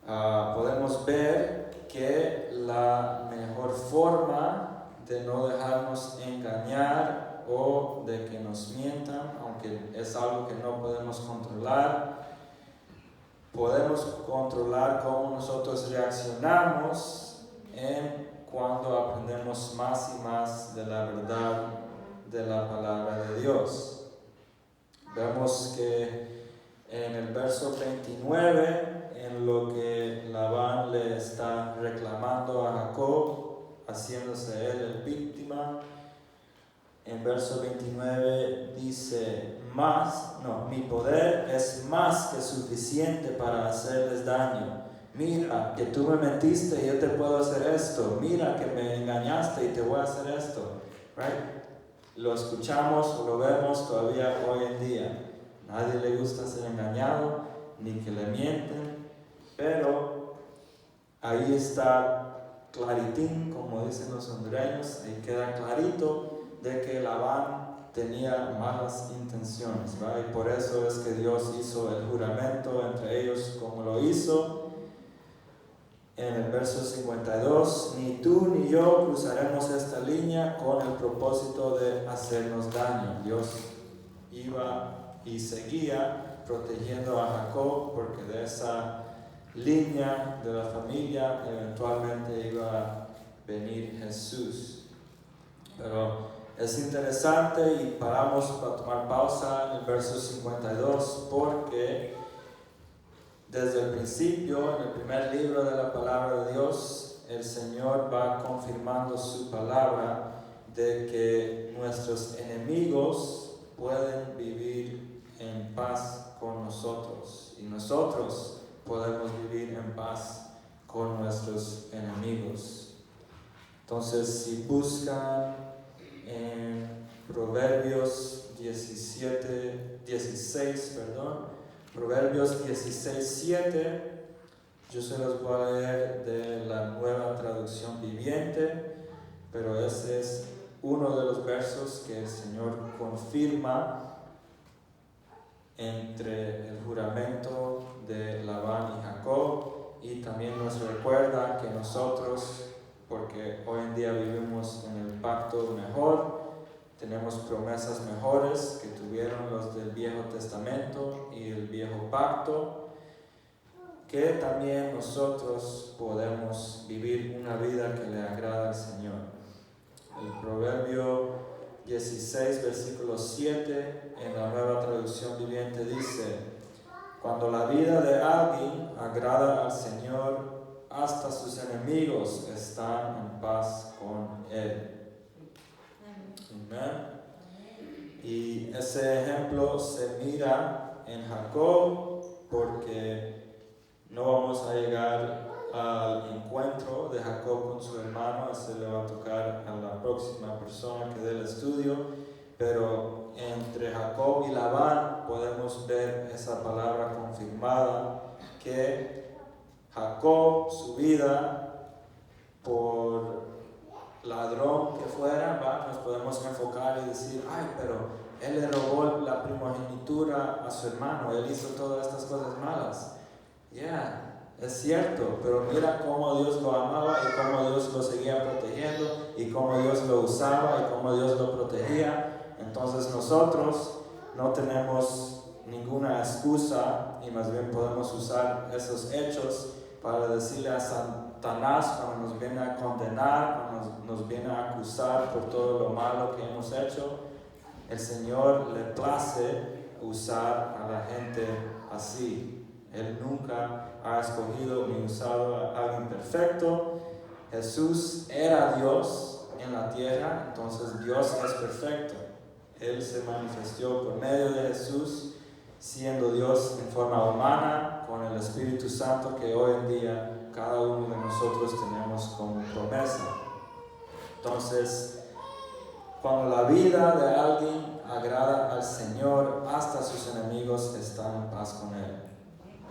podemos ver que la mejor forma de no dejarnos engañar o de que nos mientan, aunque es algo que no podemos controlar cómo nosotros reaccionamos cuando aprendemos más y más de la verdad de la palabra de Dios. Vemos que en el verso 29, en lo que Labán le está reclamando a Jacob, haciéndose él el víctima, en verso 29 dice, mi poder es más que suficiente para hacerles daño. Mira que tú me mentiste y yo te puedo hacer esto. Mira que me engañaste y te voy a hacer esto. Right? Lo escuchamos o lo vemos todavía hoy en día. Nadie le gusta ser engañado ni que le mienten, pero ahí está claritín, como dicen los hondureños, ahí queda clarito de que Labán tenía malas intenciones, ¿verdad? Y por eso es que Dios hizo el juramento entre ellos como lo hizo, en el verso 52, ni tú ni yo cruzaremos esta línea con el propósito de hacernos daño. Dios iba y seguía protegiendo a Jacob porque de esa línea de la familia eventualmente iba a venir Jesús. Pero es interesante y paramos para tomar pausa en el verso 52 porque desde el principio, en el primer libro de la palabra de Dios, el Señor va confirmando su palabra de que nuestros enemigos pueden vivir en paz con nosotros y nosotros podemos vivir en paz con nuestros enemigos. Entonces, si buscan en Proverbios 16:7, yo se los voy a leer de la Nueva Traducción Viviente, pero ese es uno de los versos que el Señor confirma entre el juramento de Labán y Jacob, y también nos recuerda que nosotros, porque hoy en día vivimos en el pacto mejor, tenemos promesas mejores que tuvieron los del Viejo Testamento y el Viejo Pacto, que también nosotros podemos vivir una vida que le agrada al Señor. El Proverbio 16, versículo 7, en la Nueva Traducción Viviente dice: cuando la vida de alguien agrada al Señor, hasta sus enemigos están en paz con Él. Amén. Y ese ejemplo se mira en Jacob porque no vamos a llegar al encuentro de Jacob con su hermano, ese le va a tocar a la próxima persona que dé el estudio, pero entre Jacob y Labán podemos ver esa palabra confirmada que Jacob, su vida, por ladrón que fuera, nos podemos enfocar y decir, ay, pero él le robó la primogenitura a su hermano, él hizo todas estas cosas malas. Es cierto, pero mira cómo Dios lo amaba y cómo Dios lo seguía protegiendo y cómo Dios lo usaba y cómo Dios lo protegía. Entonces nosotros no tenemos ninguna excusa y más bien podemos usar esos hechos para decirle a Satanás cuando nos viene a condenar, cuando nos viene a acusar por todo lo malo que hemos hecho. El Señor le place usar a la gente así. Él nunca ha escogido ni usado a alguien perfecto. Jesús era Dios en la tierra, entonces Dios es perfecto. Él se manifestó por medio de Jesús, siendo Dios en forma humana, con el Espíritu Santo que hoy en día cada uno de nosotros tenemos como promesa. Entonces, cuando la vida de alguien agrada al Señor, hasta sus enemigos están en paz con Él.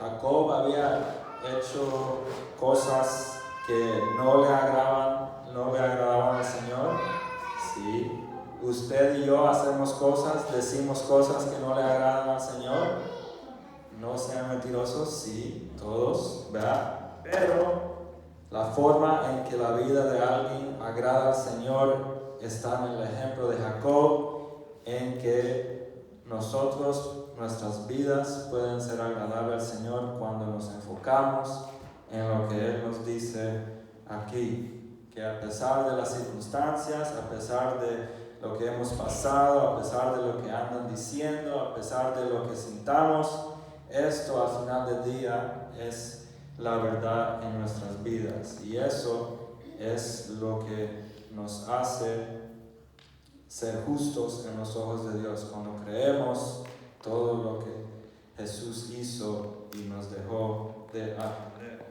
Jacob había hecho cosas que no le agradaban al Señor. Sí. Usted y yo hacemos cosas, decimos cosas que no le agradan al Señor. No sean mentirosos, sí, todos, ¿verdad? Pero la forma en que la vida de alguien agrada al Señor está en el ejemplo de Jacob, en que nuestras vidas pueden ser agradables al Señor cuando nos enfocamos en lo que Él nos dice aquí, que a pesar de las circunstancias, a pesar de lo que hemos pasado, a pesar de lo que andan diciendo, a pesar de lo que sintamos, esto al final del día es la verdad en nuestras vidas, y eso es lo que nos hace ser justos en los ojos de Dios, cuando creemos todo lo que Jesús hizo y nos dejó de aprender.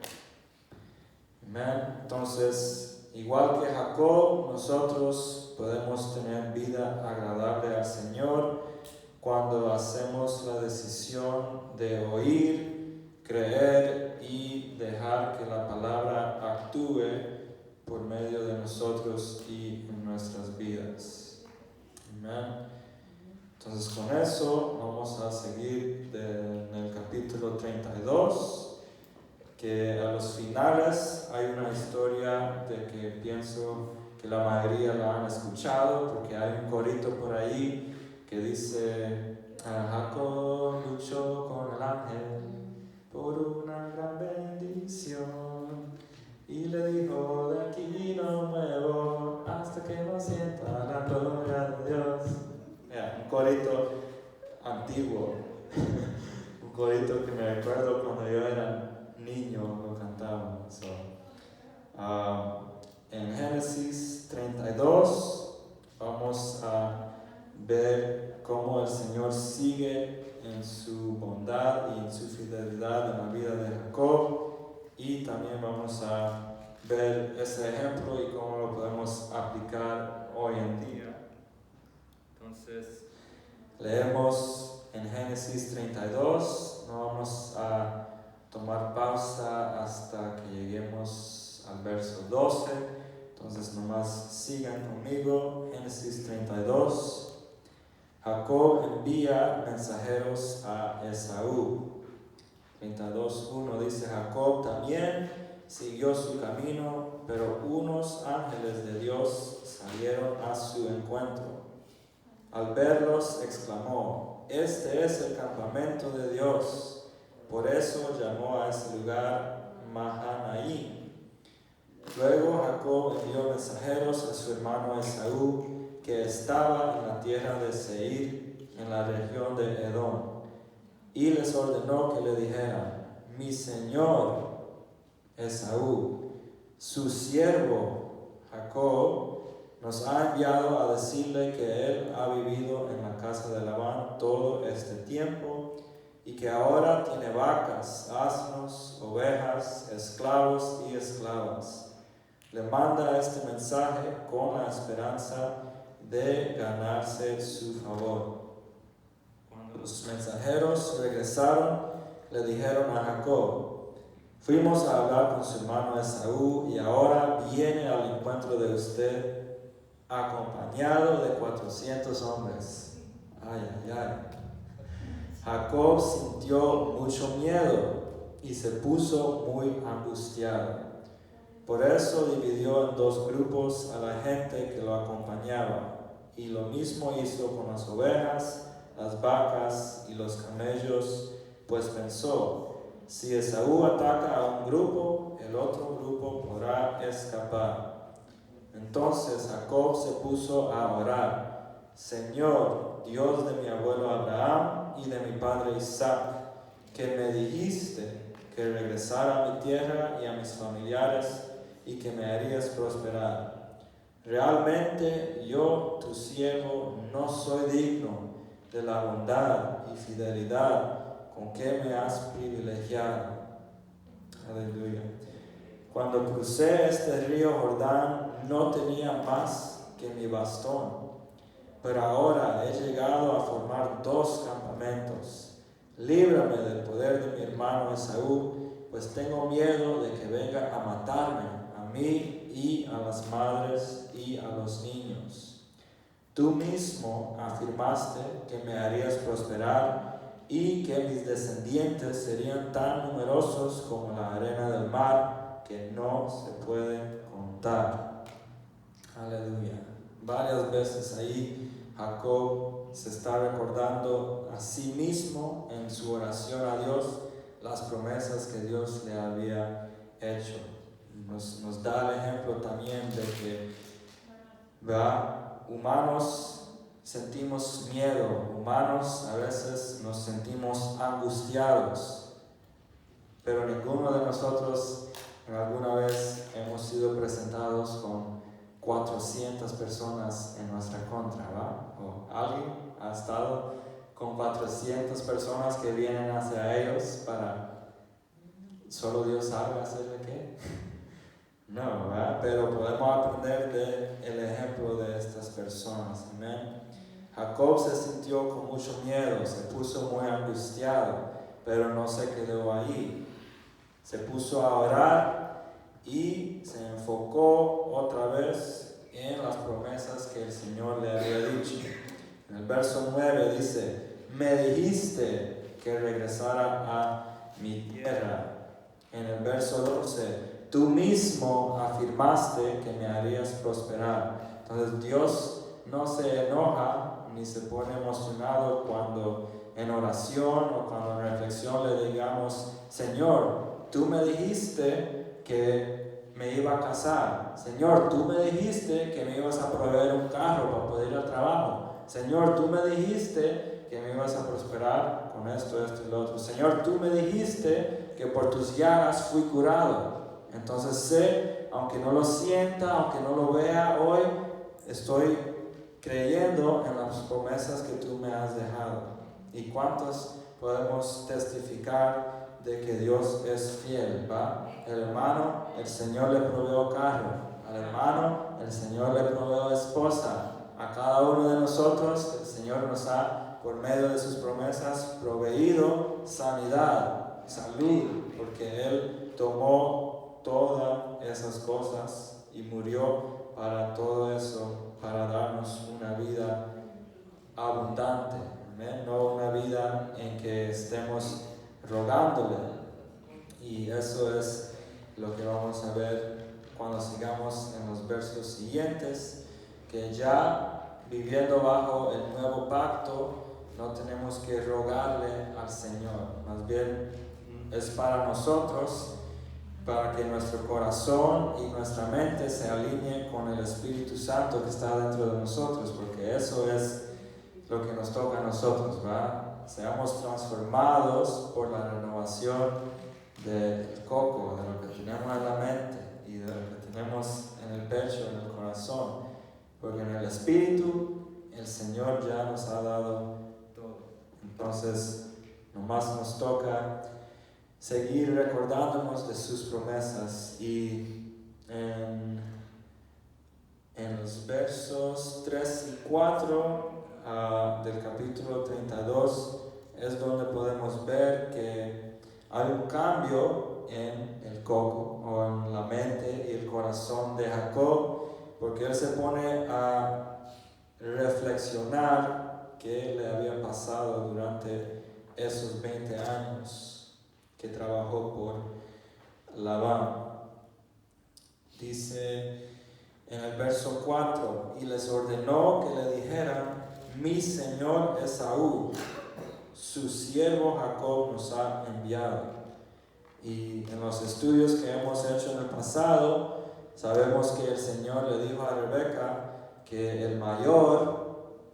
Amén. Entonces, igual que Jacob, nosotros podemos tener vida agradable al Señor cuando hacemos la decisión de oír, creer y dejar que la palabra actúe por medio de nosotros y en nuestras vidas. Amén. Entonces con eso vamos a seguir en el capítulo 32 que a los finales hay una historia de que pienso que la mayoría la han escuchado, porque hay un corito por ahí que dice: Jacob luchó con el ángel por una gran bendición y le dijo: de aquí no muevo hasta que no sienta la gloria de Dios. Un corito antiguo, un corito que me recuerdo cuando yo era niño lo cantaba. En Génesis 32 vamos a ver cómo el Señor sigue en su bondad y en su fidelidad en la vida de Jacob, y también vamos a ver ese ejemplo y cómo lo podemos aplicar hoy en día. Entonces, leemos en Génesis 32, no vamos a tomar pausa hasta que lleguemos al verso 12, entonces nomás sigan conmigo. Génesis 32. Jacob envía mensajeros a Esaú. 32:1 dice: Jacob también siguió su camino, pero unos ángeles de Dios salieron a su encuentro. Al verlos exclamó: este es el campamento de Dios. Por eso llamó a ese lugar Mahanaim. Luego Jacob envió mensajeros a su hermano Esaú, que estaba en la tierra de Seir, en la región de Edom, y les ordenó que le dijeran: mi señor Esaú, su siervo Jacob, nos ha enviado a decirle que él ha vivido en la casa de Labán todo este tiempo y que ahora tiene vacas, asnos, ovejas, esclavos y esclavas. Le manda este mensaje con la esperanza de ganarse su favor. Cuando los mensajeros regresaron, le dijeron a Jacob: fuimos a hablar con su hermano Esaú y ahora viene al encuentro de usted acompañado de 400 hombres. Ay, ay, ay. Jacob sintió mucho miedo y se puso muy angustiado. Por eso dividió en dos grupos a la gente que lo acompañaba, y lo mismo hizo con las ovejas, las vacas y los camellos, pues pensó: si Esaú ataca a un grupo, el otro grupo podrá escapar. Entonces Jacob se puso a orar: Señor, Dios de mi abuelo Abraham y de mi padre Isaac, que me dijiste que regresara a mi tierra y a mis familiares y que me harías prosperar. Realmente yo, tu siervo, no soy digno de la bondad y fidelidad con que me has privilegiado. Aleluya. Cuando crucé este río Jordán, no tenía más que mi bastón, pero ahora he llegado a formar 2 campamentos. Líbrame del poder de mi hermano Esaú, pues tengo miedo de que venga a matarme, a mí y a las madres y a los niños. Tú mismo afirmaste que me harías prosperar y que mis descendientes serían tan numerosos como la arena del mar, que no se pueden contar. Aleluya. Varias veces ahí Jacob se está recordando a sí mismo en su oración a Dios las promesas que Dios le había hecho. Nos da el ejemplo también de que, ¿verdad?, humanos sentimos miedo, humanos a veces nos sentimos angustiados, pero ninguno de nosotros alguna vez hemos sido presentados con 400 personas en nuestra contra, ¿verdad? O alguien ha estado con 400 personas que vienen hacia ellos para solo Dios sabe hacerle qué. No, ¿verdad? Pero podemos aprender del ejemplo de estas personas. Amén. Jacob se sintió con mucho miedo, se puso muy angustiado, pero no se quedó ahí. Se puso a orar y se enfocó otra vez en las promesas que el Señor le había dicho. En el verso 9 dice: me dijiste que regresara a mi tierra En el verso 12, tú mismo afirmaste que me harías prosperar. Entonces Dios no se enoja ni se pone emocionado cuando en oración o cuando en reflexión le digamos, Señor, tú me dijiste que me iba a casar. Señor, tú me dijiste que me ibas a proveer un carro para poder ir al trabajo. Señor, tú me dijiste que me ibas a prosperar con esto, esto y lo otro. Señor, tú me dijiste que por tus llagas fui curado. Entonces sé, aunque no lo sienta, aunque no lo vea hoy, estoy creyendo en las promesas que tú me has dejado. ¿Y cuántos podemos testificar de que Dios es fiel? ¿Va? El hermano, el Señor le proveó carro. Al hermano, el Señor le proveó esposa. A cada uno de nosotros, el Señor nos ha, por medio de sus promesas, proveído sanidad, salud, porque Él tomó todas esas cosas y murió para todo eso, para darnos una vida abundante, ¿eh? No una vida en que estemos rogándole. Y eso es lo que vamos a ver cuando sigamos en los versos siguientes, que ya viviendo bajo el nuevo pacto no tenemos que rogarle al Señor, más bien es para nosotros, para que nuestro corazón y nuestra mente se alineen con el Espíritu Santo que está dentro de nosotros, porque eso es lo que nos toca a nosotros, ¿verdad? Seamos transformados por la renovación del coco, de lo que tenemos en la mente y de lo que tenemos en el pecho, en el corazón, porque en el Espíritu el Señor ya nos ha dado todo. Entonces, nomás nos toca seguir recordándonos de sus promesas. Y en los versos 3 y 4 del capítulo 32 es donde podemos ver que hay un cambio en el coco o en la mente y el corazón de Jacob, porque él se pone a reflexionar qué le había pasado durante esos 20 años que trabajó por Labán. Dice en el verso 4, y les ordenó que le dijeran, mi señor Esaú, su siervo Jacob nos ha enviado. Y en los estudios que hemos hecho en el pasado, sabemos que el Señor le dijo a Rebeca que el mayor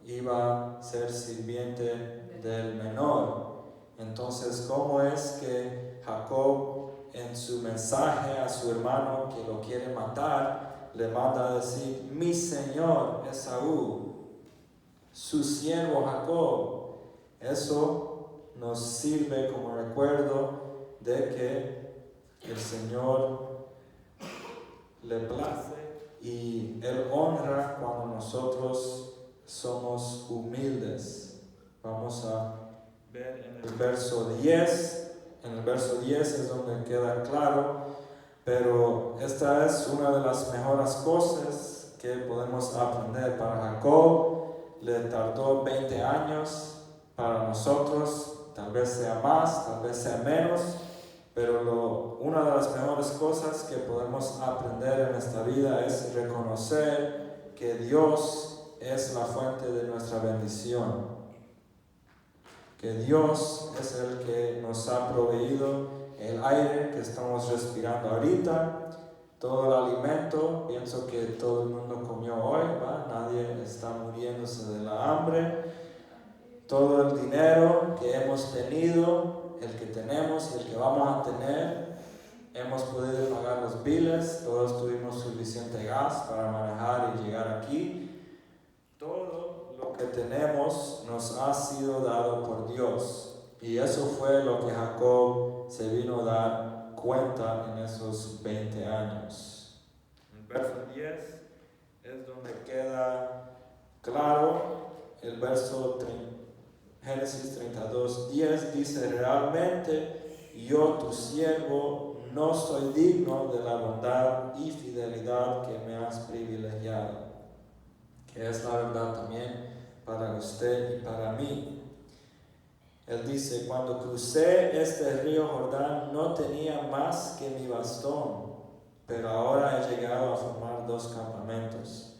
iba a ser sirviente del menor. Entonces, ¿cómo es que Jacob en su mensaje a su hermano que lo quiere matar, le manda a decir, mi señor Esaú, su siervo Jacob? Eso nos sirve como recuerdo de que el Señor le place y Él honra cuando nosotros somos humildes. Vamos a ver en el verso 10. En el verso 10 es donde queda claro, pero esta es una de las mejores cosas que podemos aprender. Para Jacob le tardó 20 años, para nosotros tal vez sea más, tal vez sea menos, pero una de las mejores cosas que podemos aprender en esta vida es reconocer que Dios es la fuente de nuestra bendición, que Dios es el que nos ha proveído el aire que estamos respirando ahorita, todo el alimento. Pienso que todo el mundo comió hoy, ¿va? Nadie está muriéndose de la hambre. Todo el dinero que hemos tenido, el que tenemos y el que vamos a tener, hemos podido pagar los biles, todos tuvimos suficiente gas para manejar y llegar aquí. Todo lo que tenemos nos ha sido dado por Dios, y eso fue lo que Jacob se vino a dar cuenta en esos 20 años. El verso 10 es donde queda claro. El verso Génesis 32:10 dice, realmente yo, tu siervo, no soy digno de la bondad y fidelidad que me has privilegiado, que es la verdad también para usted y para mí. Él dice, cuando crucé este río Jordán no tenía más que mi bastón, pero ahora he llegado a formar 2 campamentos.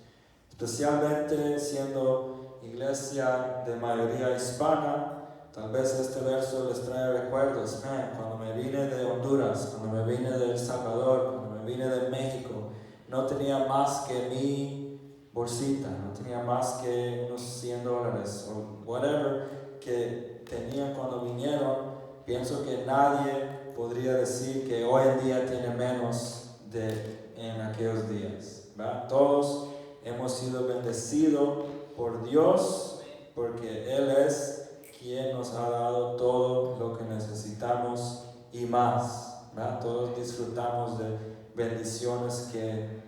Especialmente siendo iglesia de mayoría hispana, tal vez este verso les trae recuerdos. Cuando me vine de Honduras, cuando me vine de El Salvador, cuando me vine de México, no tenía más que mi bolsita, no tenía más que unos $100 o whatever que tenían cuando vinieron. Pienso que nadie podría decir que hoy en día tiene menos de en aquellos días, ¿verdad? Todos hemos sido bendecidos por Dios porque Él es quien nos ha dado todo lo que necesitamos y más, ¿verdad? Todos disfrutamos de bendiciones que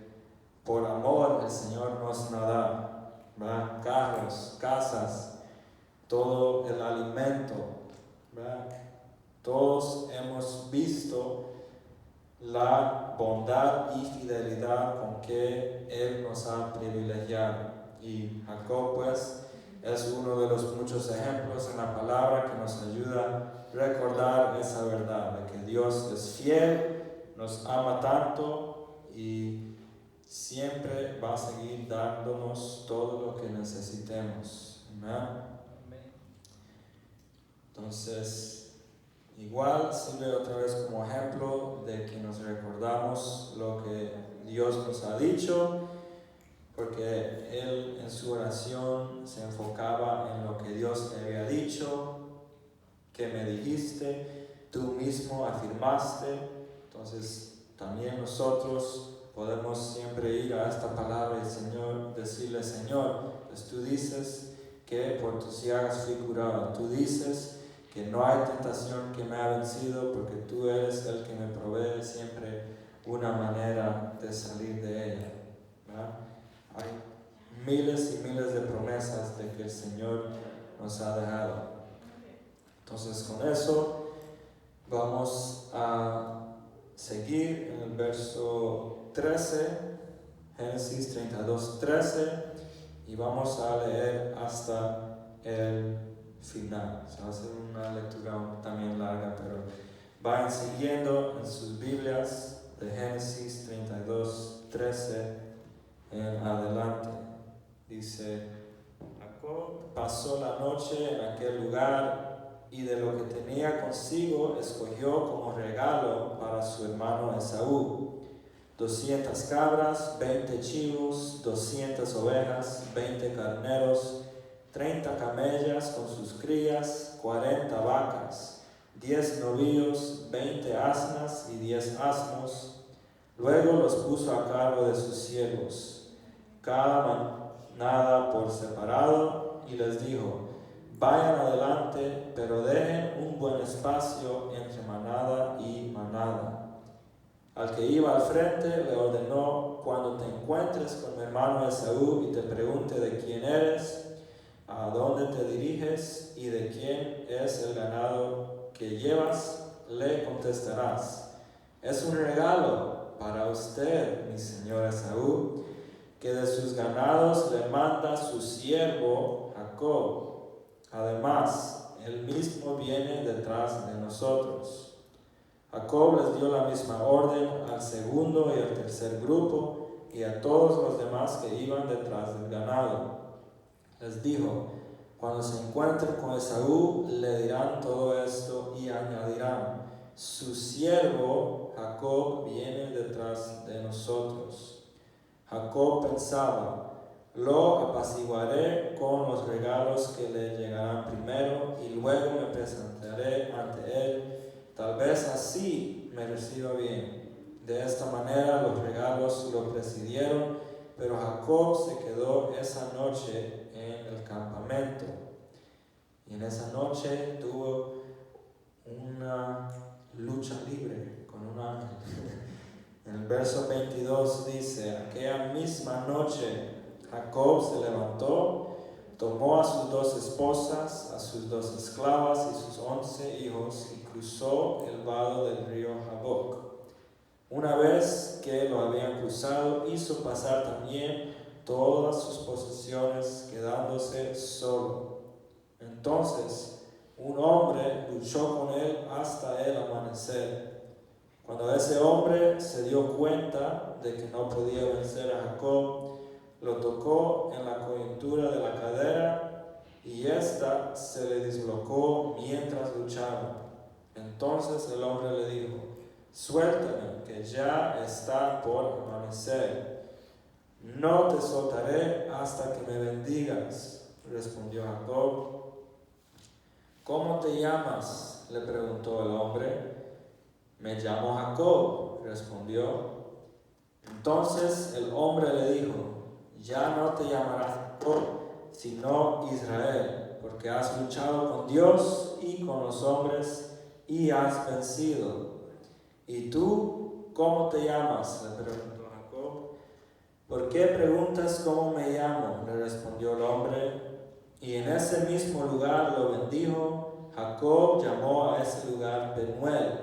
por amor el Señor nos da, ¿verdad? Carros, casas, todo el alimento, ¿verdad? Todos hemos visto la bondad y fidelidad con que Él nos ha privilegiado. Y Jacob, pues, es uno de los muchos ejemplos en la palabra que nos ayuda a recordar esa verdad, de que Dios es fiel, nos ama tanto y siempre va a seguir dándonos todo lo que necesitemos. ¿Amén? Entonces, igual sirve otra vez como ejemplo de que nos recordamos lo que Dios nos ha dicho, porque él en su oración se enfocaba en lo que Dios le había dicho, que me dijiste, tú mismo afirmaste. Entonces también nosotros podemos siempre ir a esta palabra y Señor, decirle, Señor, pues tú dices que por tus llagas fui curado, tú dices que no hay tentación que me ha vencido porque tú eres el que me provee siempre una manera de salir de ella, ¿verdad? Hay miles y miles de promesas de que el Señor nos ha dejado. Entonces con eso vamos a seguir en el verso 13, Génesis 32, 13, y vamos a leer hasta el final. Se va a hacer una lectura también larga, pero vayan siguiendo en sus Biblias de Génesis 32, 13 en adelante. Dice, Jacob pasó la noche en aquel lugar y de lo que tenía consigo escogió como regalo para su hermano Esaú 200 cabras, 20 chivos, 200 ovejas, 20 carneros, 30 camellas con sus crías, 40 vacas, 10 novillos, 20 asnas y 10 asnos. Luego los puso a cargo de sus siervos, cada manada por separado, y les dijo, vayan adelante, pero dejen un buen espacio entre manada y manada. Al que iba al frente le ordenó, cuando te encuentres con mi hermano Esaú y te pregunte de quién eres, a dónde te diriges y de quién es el ganado que llevas, le contestarás, es un regalo para usted, mi señor Esaú, que de sus ganados le manda su siervo Jacob. Además, él mismo viene detrás de nosotros. Jacob les dio la misma orden al segundo y al tercer grupo y a todos los demás que iban detrás del ganado. Les dijo, cuando se encuentren con Esaú, le dirán todo esto y añadirán, su siervo Jacob viene detrás de nosotros. Jacob pensaba, lo apaciguaré con los regalos que le llegarán primero y luego me presentaré ante él. Tal vez así me reciba bien. De esta manera los regalos lo presidieron, pero Jacob se quedó esa noche en el campamento. Y en esa noche tuvo una lucha libre con un ángel. En el verso 22 dice, aquella misma noche Jacob se levantó, tomó a sus 2 esposas, a sus 2 esclavas y sus 11 hijos y cruzó el vado del río Jaboc. Una vez que lo habían cruzado, hizo pasar también todas sus posesiones, quedándose solo. Entonces un hombre luchó con él hasta el amanecer. Cuando ese hombre se dio cuenta de que no podía vencer a Jacob, lo tocó en la coyuntura de la cadera y ésta se le dislocó mientras luchaba. Entonces el hombre le dijo: suéltame, que ya está por amanecer. No te soltaré hasta que me bendigas, respondió Jacob. ¿Cómo te llamas?, le preguntó el hombre. Me llamo Jacob, respondió. Entonces el hombre le dijo: ya no te llamarás Jacob, sino Israel, porque has luchado con Dios y con los hombres y has vencido. ¿Y tú cómo te llamas?, le preguntó Jacob. ¿Por qué preguntas cómo me llamo?, le respondió el hombre. Y en ese mismo lugar lo bendijo. Jacob llamó a ese lugar Penuel,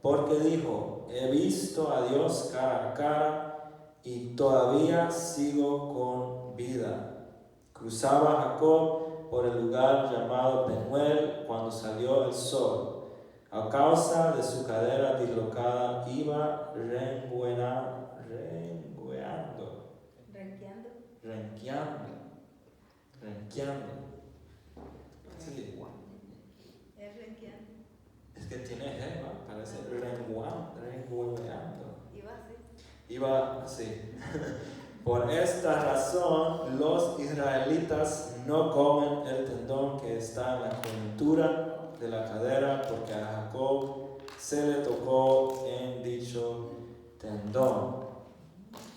porque dijo: he visto a Dios cara a cara y todavía sigo con vida. Cruzaba Jacob por el lugar llamado Penuel cuando salió el sol. A causa de su cadera dislocada iba renqueando. Sí. Es renqueando. Es que tiene G, ¿no? Parece rengueando. Iba así. Iba así. Por esta razón, los israelitas no comen el tendón que está en la coyuntura de la cadera, porque a Jacob se le tocó en dicho tendón.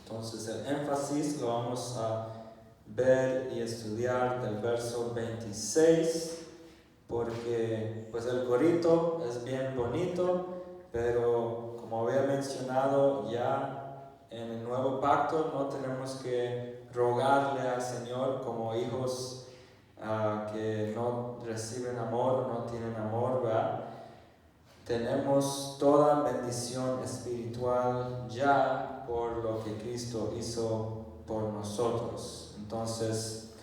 Entonces el énfasis lo vamos a ver y estudiar del verso 26, porque pues el corito es bien bonito, pero como había mencionado ya en el nuevo pacto, no tenemos que rogarle al Señor como hijos que no reciben amor, no tienen amor, ¿verdad? Tenemos toda bendición espiritual ya por lo que Cristo hizo por nosotros. Entonces,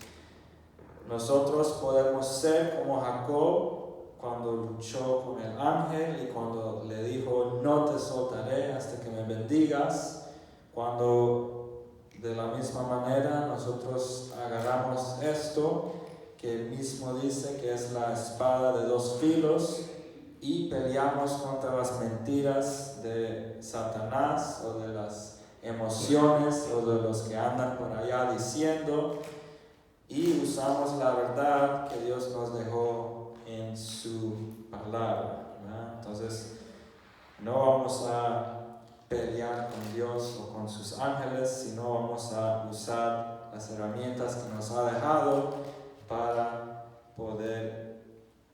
nosotros podemos ser como Jacob cuando luchó con el ángel y cuando le dijo: no te soltaré hasta que me bendigas. Cuando de la misma manera nosotros agarramos esto que él mismo dice que es la espada de dos filos y peleamos contra las mentiras de Satanás o de las emociones o de los que andan por allá diciendo, y usamos la verdad que Dios nos dejó en su palabra, ¿verdad? Entonces no vamos a pelear con Dios o con sus ángeles, sino vamos a usar las herramientas que nos ha dejado para poder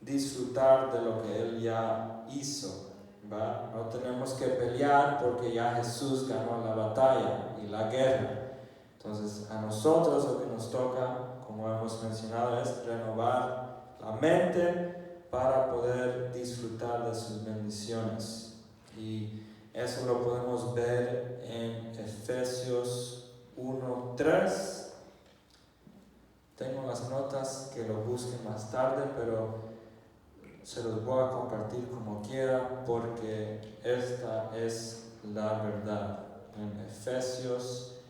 disfrutar de lo que Él ya hizo, ¿va? No tenemos que pelear porque ya Jesús ganó la batalla y la guerra. Entonces a nosotros lo que nos toca, como hemos mencionado, es renovar la mente para poder disfrutar de sus bendiciones. Y eso lo podemos ver en Efesios 1:3. Tengo las notas que lo busquen más tarde, pero se los voy a compartir como quiera porque esta es la verdad. En Efesios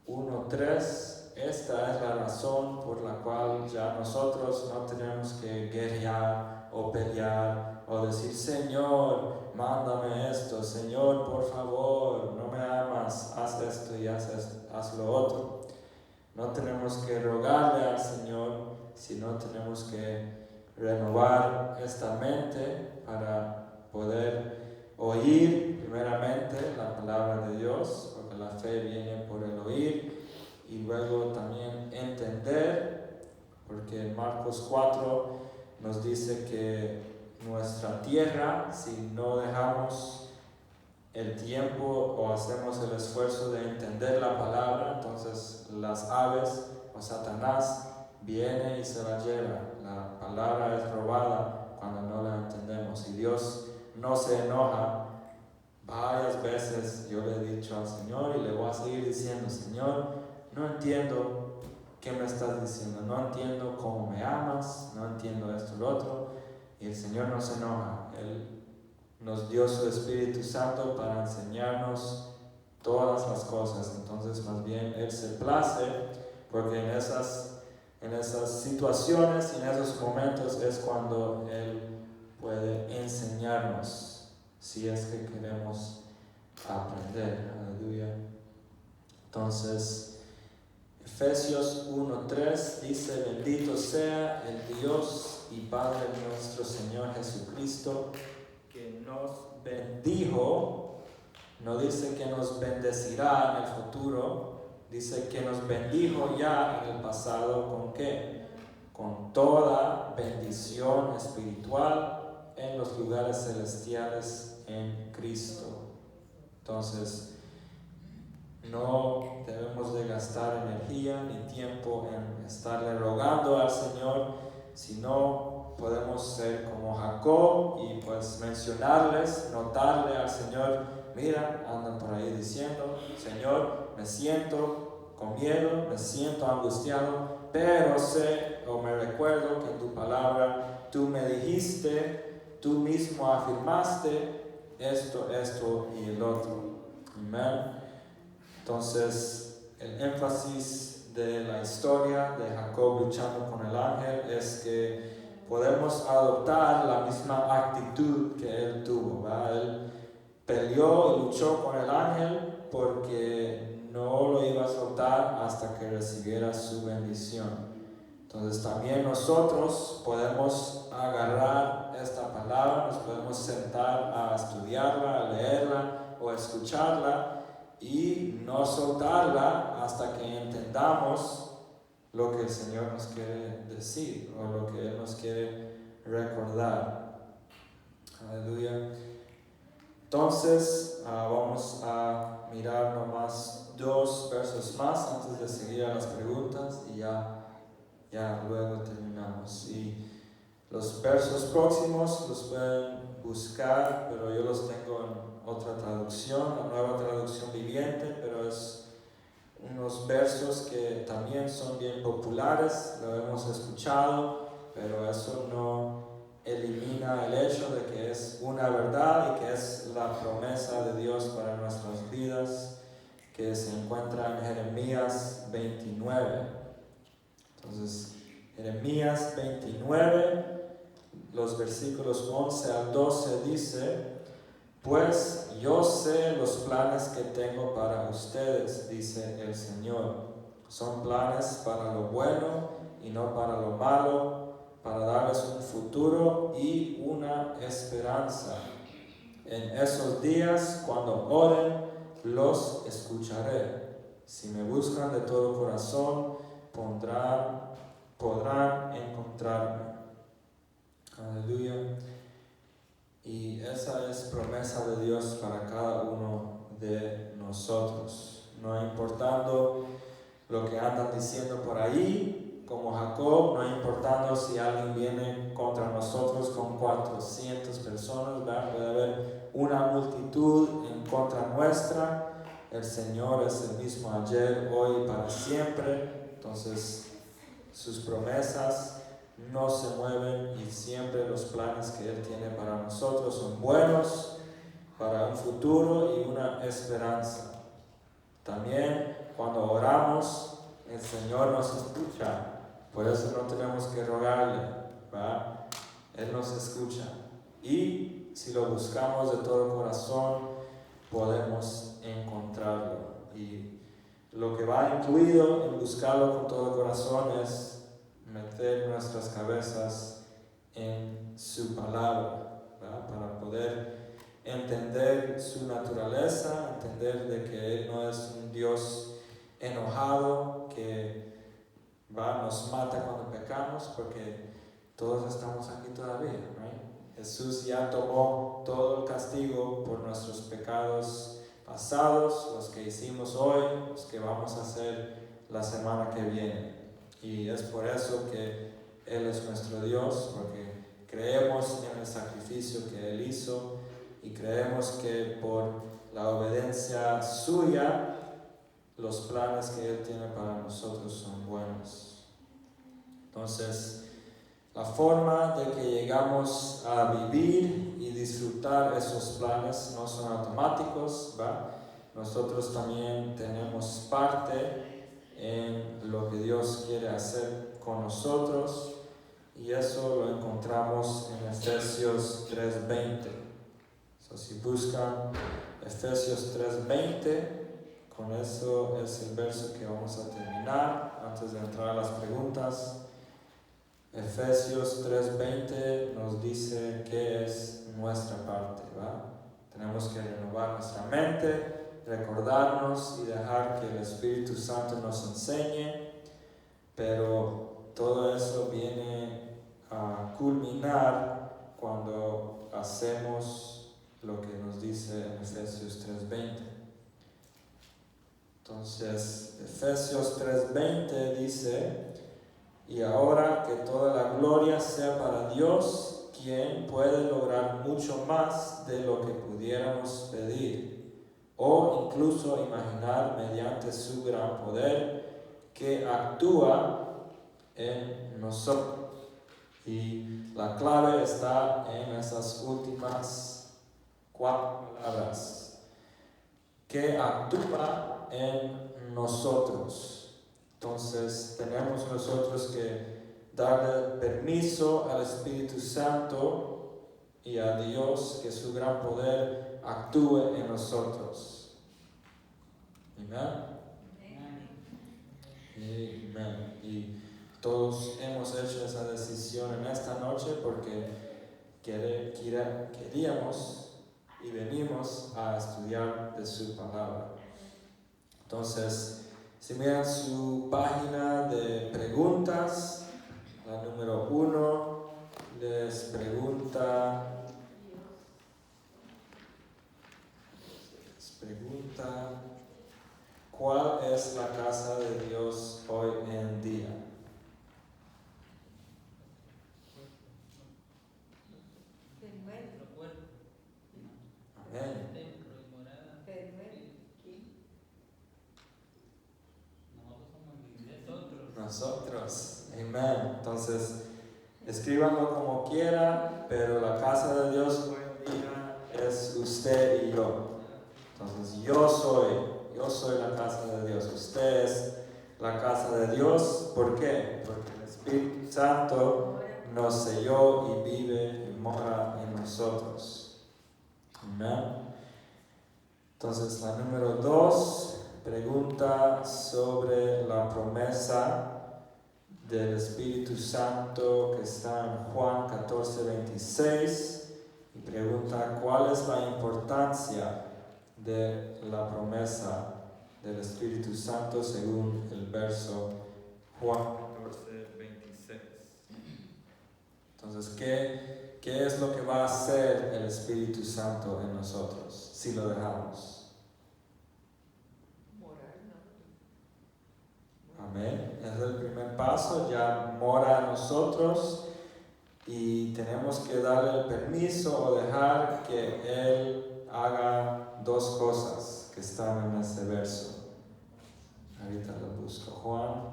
1:3, esta es la razón por la cual ya nosotros no tenemos que guerrear o pelear o decir: Señor, mándame esto, Señor, por favor, no me amas, haz esto y haz lo otro. No tenemos que rogarle al Señor, sino tenemos que renovar esta mente para poder oír primeramente la palabra de Dios, porque la fe viene por el oír, y luego también entender, porque en Marcos 4 nos dice que nuestra tierra, si no dejamos el tiempo o hacemos el esfuerzo de entender la palabra, entonces las aves o Satanás viene y se la lleva. La palabra es robada cuando no la entendemos, y Dios no se enoja. Varias veces yo le he dicho al Señor y le voy a seguir diciendo: Señor, no entiendo qué me estás diciendo, no entiendo cómo me amas, no entiendo esto y lo otro. Y el Señor no se enoja. Él nos dio su Espíritu Santo para enseñarnos todas las cosas. Entonces, más bien, Él se place porque en esas situaciones y en esos momentos es cuando Él puede enseñarnos si es que queremos aprender. Aleluya. Entonces, Efesios 1:3 dice: bendito sea el Dios y Padre de nuestro Señor Jesucristo, que nos bendijo. No dice que nos bendecirá en el futuro, dice que nos bendijo ya en el pasado. ¿Con qué? Con toda bendición espiritual en los lugares celestiales en Cristo. Entonces, no debemos de gastar energía ni tiempo en estarle rogando al Señor, sino podemos ser como Jacob y pues mencionarles, notarle al Señor: mira, andan por ahí diciendo: Señor, me siento con miedo, me siento angustiado, pero sé o me recuerdo que en tu palabra tú me dijiste, tú mismo afirmaste esto y el otro. Amén. Entonces, el énfasis de la historia de Jacob luchando con el ángel es que podemos adoptar la misma actitud que él tuvo, ¿verdad? Él peleó y luchó con el ángel porque no lo iba a soltar hasta que recibiera su bendición. Entonces también nosotros podemos agarrar esta palabra, nos podemos sentar a estudiarla, a leerla o a escucharla y no soltarla hasta que entendamos lo que el Señor nos quiere decir o lo que Él nos quiere recordar. Aleluya. Entonces vamos a mirar nomás 2 versos más antes de seguir a las preguntas y ya luego terminamos. Y los versos próximos los pueden buscar, pero yo los tengo en otra traducción, la Nueva Traducción Viviente, pero es unos versos que también son bien populares, lo hemos escuchado, pero eso no elimina el hecho de que es una verdad y que es la promesa de Dios para nuestras vidas, que se encuentra en Jeremías 29. Entonces, Jeremías 29, los versículos 11 al 12 dice: pues yo sé los planes que tengo para ustedes, dice el Señor. Son planes para lo bueno y no para lo malo, para darles un futuro y una esperanza. En esos días, cuando oren, los escucharé. Si me buscan de todo corazón, podrán encontrarme. Aleluya. Y esa es promesa de Dios para cada uno de nosotros. No importando lo que andan diciendo por ahí, como Jacob, no importando si alguien viene contra nosotros con 400 personas, ¿verdad? Puede haber una multitud en contra nuestra. El Señor es el mismo ayer, hoy y para siempre. Entonces, sus promesas no se mueven y siempre los planes que Él tiene para nosotros son buenos, para un futuro y una esperanza. También cuando oramos, el Señor nos escucha, por eso no tenemos que rogarle, ¿verdad? Él nos escucha y si lo buscamos de todo corazón, podemos encontrarlo. Y lo que va incluido en buscarlo con todo corazón es meter nuestras cabezas en su palabra, ¿verdad? Para poder entender su naturaleza, entender de que Él no es un Dios enojado que nos mata cuando pecamos, porque todos estamos aquí todavía, ¿right? Jesús ya tomó todo el castigo por nuestros pecados pasados, los que hicimos hoy, los que vamos a hacer la semana que viene. Y es por eso que Él es nuestro Dios, porque creemos en el sacrificio que Él hizo y creemos que por la obediencia suya, los planes que Él tiene para nosotros son buenos. Entonces, La forma de que llegamos a vivir y disfrutar esos planes no son automáticos, ¿va? Nosotros también tenemos parte en lo que Dios quiere hacer con nosotros y eso lo encontramos en Efesios 3:20. Si buscan Efesios 3:20, con eso es el verso que vamos a terminar antes de entrar a las preguntas. Efesios 3:20 nos dice qué es nuestra parte, ¿va? Tenemos que renovar nuestra mente, recordarnos y dejar que el Espíritu Santo nos enseñe, pero todo eso viene a culminar cuando hacemos lo que nos dice en Efesios 3:20. Entonces, Efesios 3:20 dice: y ahora que toda la gloria sea para Dios, quien puede lograr mucho más de lo que pudiéramos pedir o incluso imaginar mediante su gran poder que actúa en nosotros. Y la clave está en esas últimas 4 palabras: que actúa en nosotros. Entonces tenemos nosotros que darle permiso al Espíritu Santo y a Dios que su gran poder actúe en nosotros. Amén. Amén. Y todos hemos hecho esa decisión en esta noche porque queríamos y venimos a estudiar de su palabra. Entonces, si miran su página de preguntas, la número 1 les pregunta ¿cuál es la casa de Dios hoy en día? Amén. Nosotros, amén. Entonces, escríbanlo como quiera, pero la casa de Dios hoy en día es usted y yo. Entonces, yo soy la casa de Dios. Usted es la casa de Dios. ¿Por qué? Porque el Espíritu Santo nos selló y vive y mora en nosotros. Amén. Entonces, la número 2 pregunta sobre la promesa del Espíritu Santo que está en Juan 14:26 y pregunta cuál es la importancia de la promesa del Espíritu Santo según el verso Juan 14:26. Entonces, ¿qué es lo que va a hacer el Espíritu Santo en nosotros si lo dejamos? Amén. Es el primer paso, ya mora en nosotros y tenemos que darle el permiso o dejar que Él haga 2 cosas que están en ese verso. Ahorita lo busco. Juan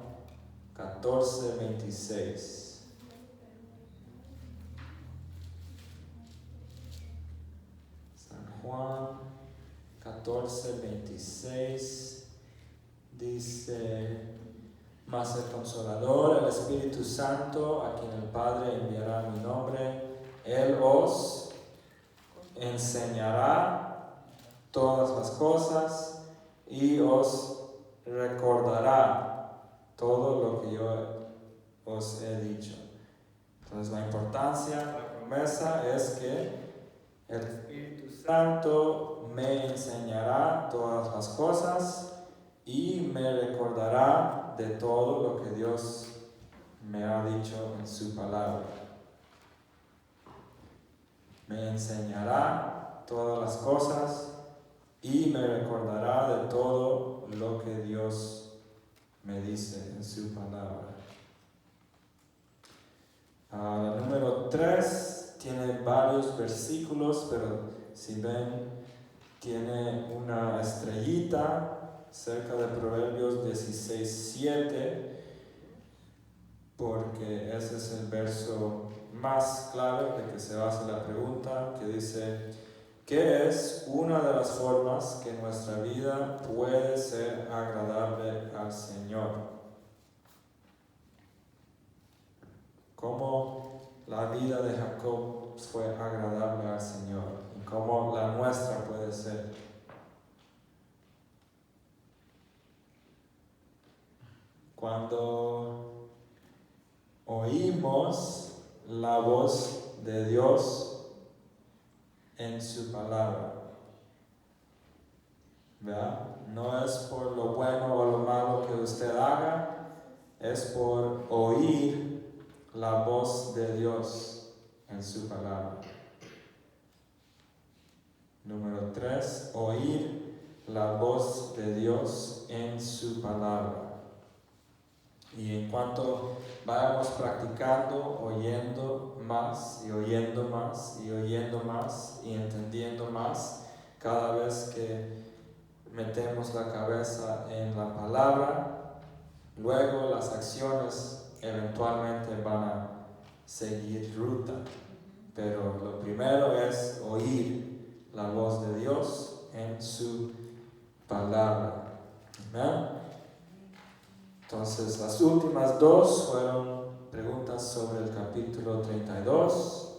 14:26. San Juan 14:26 dice: mas el Consolador, el Espíritu Santo, a quien el Padre enviará en mi nombre, Él os enseñará todas las cosas y os recordará todo lo que yo os he dicho. Entonces la importancia de la promesa es que el Espíritu Santo me enseñará todas las cosas y me recordará de todo lo que Dios me ha dicho en su palabra. Me enseñará todas las cosas y me recordará de todo lo que Dios me dice en su palabra. La número 3 tiene varios versículos, pero si ven, tiene una estrellita cerca de Proverbios 16:7, porque ese es el verso más claro de que se basa la pregunta, que dice: ¿qué es una de las formas que nuestra vida puede ser agradable al Señor? ¿Cómo la vida de Jacob fue agradable al Señor? ¿Y cómo la nuestra puede ser? Cuando oímos la voz de Dios en su palabra, ¿verdad? No es por lo bueno o lo malo que usted haga, es por oír la voz de Dios en su palabra. Número 3, oír la voz de Dios en su palabra. Y en cuanto vayamos practicando, oyendo más y oyendo más y oyendo más y entendiendo más, cada vez que metemos la cabeza en la palabra, luego las acciones eventualmente van a seguir ruta. Pero lo primero es oír la voz de Dios en su palabra. ¿Amén? Entonces, las últimas dos fueron preguntas sobre el capítulo 32.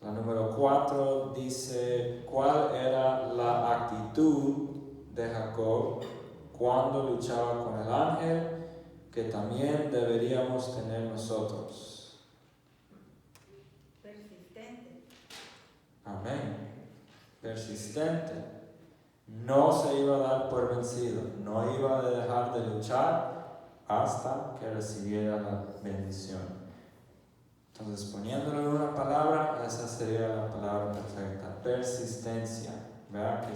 La número 4 dice: ¿cuál era la actitud de Jacob cuando luchaba con el ángel que también deberíamos tener nosotros? Persistente. Amén. Persistente. No se iba a dar por vencido, no iba a dejar de luchar hasta que recibiera la bendición. Entonces, poniéndolo en una palabra, esa sería la palabra perfecta: persistencia. ¿Verdad? Que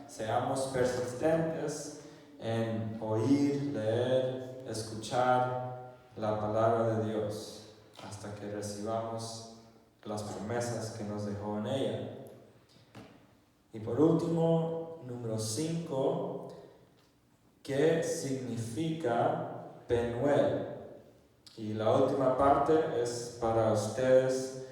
seamos persistentes en oír, leer, escuchar la palabra de Dios hasta que recibamos las promesas que nos dejó en ella. Y por último, número 5, ¿qué significa Penuel? Y la última parte es para ustedes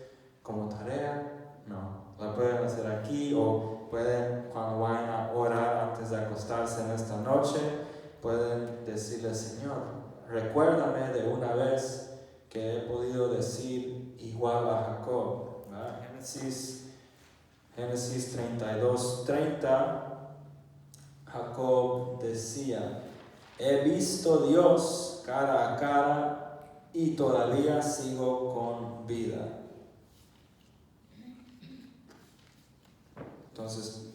como tarea. No, la pueden hacer aquí o pueden, cuando vayan a orar antes de acostarse en esta noche, pueden decirle: Señor, recuérdame de una vez que he podido decir igual a Jacob. ¿Verdad? Génesis 32:30, Jacob decía: he visto a Dios cara a cara y todavía sigo con vida. Entonces,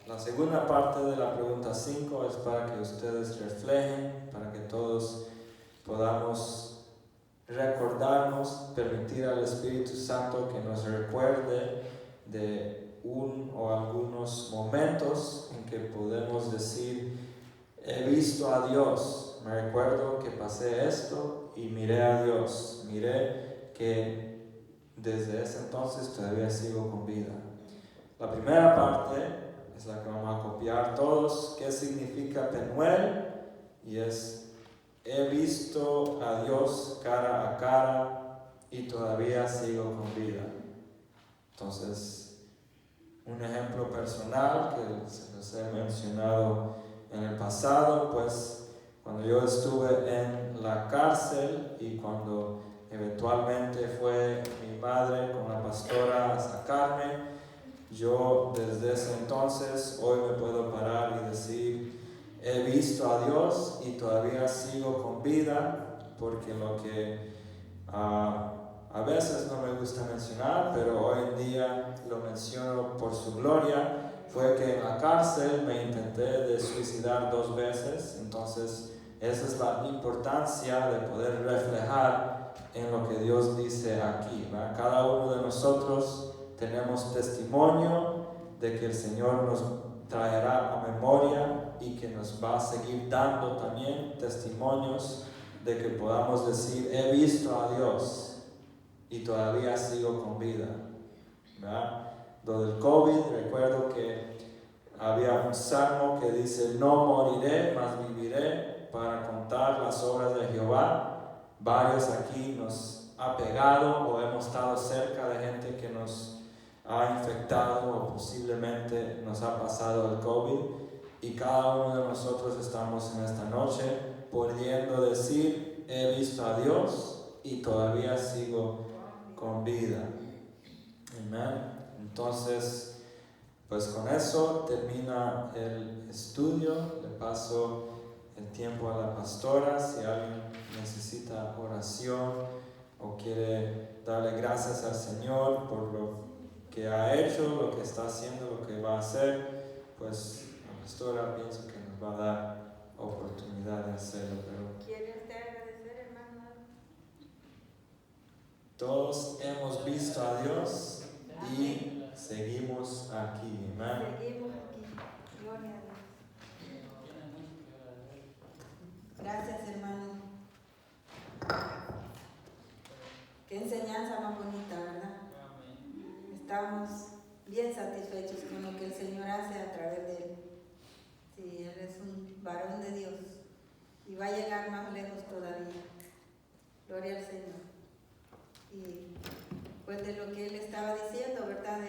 la segunda parte de la pregunta 5 es para que ustedes reflejen, para que todos podamos recordarnos, permitir al Espíritu Santo que nos recuerde de un o algunos momentos en que podemos decir: he visto a Dios, me recuerdo que pasé esto y miré a Dios, miré que desde ese entonces todavía sigo con vida. La primera parte es la que vamos a copiar todos. ¿Qué significa Penuel? Y es: he visto a Dios cara a cara y todavía sigo con vida. Entonces, un ejemplo personal que se los he mencionado en el pasado, pues cuando yo estuve en la cárcel y cuando eventualmente fue mi madre con la pastora a sacarme, yo desde ese entonces hoy me puedo parar y decir: he visto a Dios y todavía sigo con vida, porque lo que a veces no me gusta mencionar, pero hoy en día lo menciono por su gloria, fue que en la cárcel me intenté de suicidar 2 veces. Entonces esa es la importancia de poder reflejar en lo que Dios dice aquí, ¿verdad? Cada uno de nosotros tenemos testimonio de que el Señor nos traerá a memoria y que nos va a seguir dando también testimonios de que podamos decir: he visto a Dios y todavía sigo con vida, ¿verdad? Lo del COVID, recuerdo que había un salmo que dice: no moriré, mas viviré para contar las obras de Jehová. varios aquí nos ha pegado o hemos estado cerca de gente que nos ha infectado o posiblemente nos ha pasado el COVID, y cada uno de nosotros estamos en esta noche pudiendo decir: he visto a Dios y todavía sigo con vida. Amén. Entonces, pues con eso termina el estudio. Le paso el tiempo a la pastora. Si alguien necesita oración o quiere darle gracias al Señor por lo que ha hecho, lo que está haciendo, lo que va a hacer, pues la pastora pienso que nos va a dar oportunidad de hacerlo. Pero ¿Quiere usted agradecer, hermano? todos hemos visto a Dios y seguimos aquí. Amén. Seguimos aquí. Gloria a Dios. Gracias, hermano. Qué enseñanza más bonita, ¿verdad? Estamos bien satisfechos con lo que el Señor hace a través de él. Sí, él es un varón de Dios y va a llegar más lejos todavía. Gloria al Señor. Y pues de lo que él estaba diciendo, ¿verdad?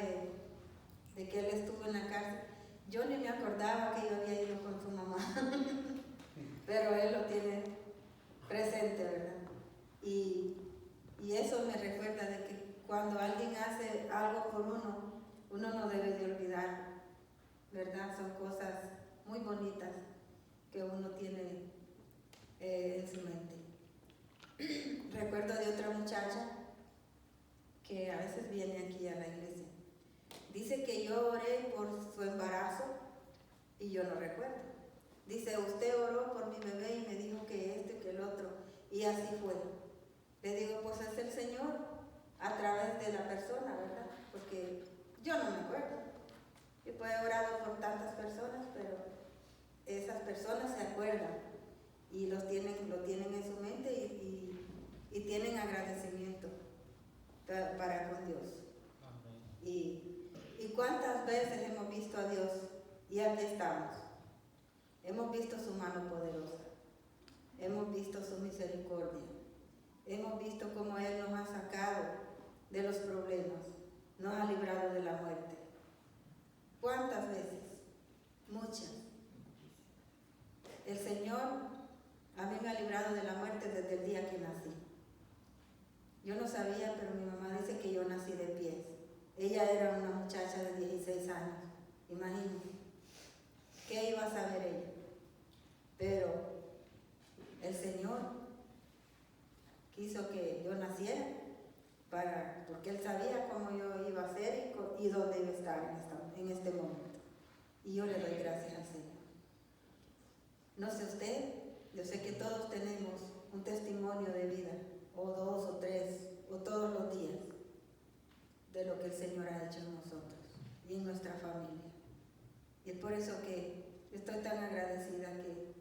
De que él estuvo en la cárcel. Yo ni me acordaba que yo había ido con su mamá, pero él lo tiene presente, ¿verdad? Y eso me recuerda de que cuando alguien hace algo por uno no debe de olvidar, ¿verdad? Son cosas muy bonitas que uno tiene en su mente. Recuerdo de otra muchacha que a veces viene aquí a la iglesia. Dice que yo oré por su embarazo y yo no recuerdo. Dice: usted oró por mi bebé y me dijo que esto y que el otro, y así fue. Le digo: pues es el Señor a través de la persona, ¿verdad? Porque yo no me acuerdo. Yo puedo haber orado por tantas personas, pero esas personas se acuerdan y lo tienen en su mente y tienen agradecimiento para con Dios. Y cuántas veces hemos visto a Dios y aquí estamos. Hemos visto su mano poderosa, hemos visto su misericordia, hemos visto cómo Él nos ha sacado de los problemas, nos ha librado de la muerte. ¿Cuántas veces? Muchas. El Señor a mí me ha librado de la muerte desde el día que nací. Yo no sabía, pero mi mamá dice que yo nací de pies. Ella era una muchacha de 16 años, imagínense. ¿Qué iba a saber ella? Pero el Señor quiso que yo naciera porque Él sabía cómo yo iba a ser y dónde iba a estar en este momento. Y yo le doy gracias al Señor. No sé usted, yo sé que todos tenemos un testimonio de vida, o 2 o 3, o todos los días, de lo que el Señor ha hecho en nosotros y en nuestra familia. Y es por eso que estoy tan agradecida que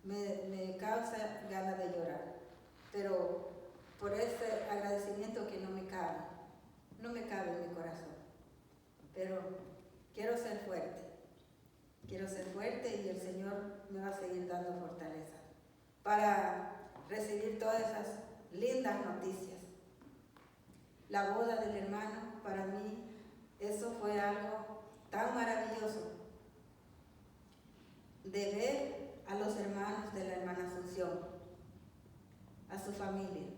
me causa ganas de llorar, pero por ese agradecimiento que no me cabe en mi corazón. Pero quiero ser fuerte y el Señor me va a seguir dando fortaleza para recibir todas esas lindas noticias. La boda del hermano, para mí, eso fue algo tan maravilloso, de ver a los hermanos de la hermana Asunción, a su familia,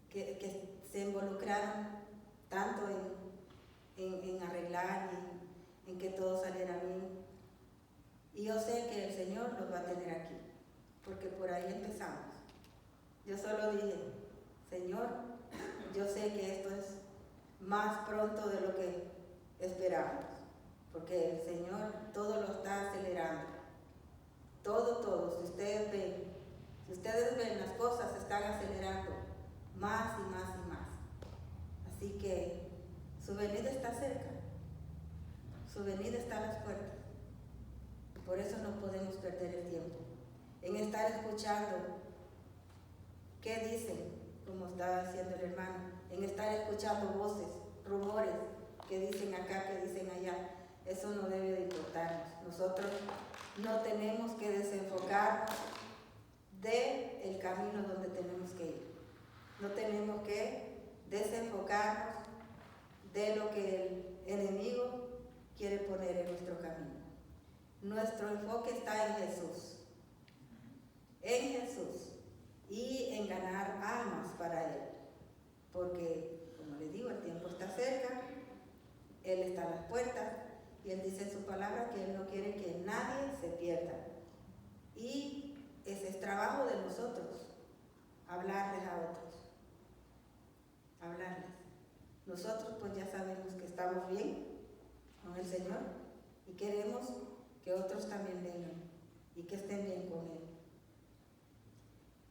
que se involucraron tanto en arreglar y en que todo saliera bien. Y yo sé que el Señor los va a tener aquí, porque por ahí empezamos. Yo solo dije: Señor, yo sé que esto es más pronto de lo que esperamos, porque el Señor todo lo está acelerando. Todo. Si ustedes ven, las cosas se están acelerando más y más y más. Así que su venida está cerca, su venida está a las puertas. Por eso no podemos perder el tiempo en estar escuchando qué dicen, como estaba diciendo el hermano, en estar escuchando voces, rumores que dicen acá, que dicen allá. Eso no debe de importarnos. Nosotros no tenemos que desenfocarnos del camino donde tenemos que ir. No tenemos que desenfocarnos de lo que el enemigo quiere poner en nuestro camino. Nuestro enfoque está en Jesús. En Jesús. Y en ganar almas para Él. Porque, como les digo, el tiempo está cerca. Él está a las puertas. Y Él dice en su palabra que Él no quiere que nadie se pierda. Y ese es trabajo de nosotros. Hablarles a otros. Hablarles. Nosotros pues ya sabemos que estamos bien con el Señor y queremos que otros también vengan y que estén bien con Él.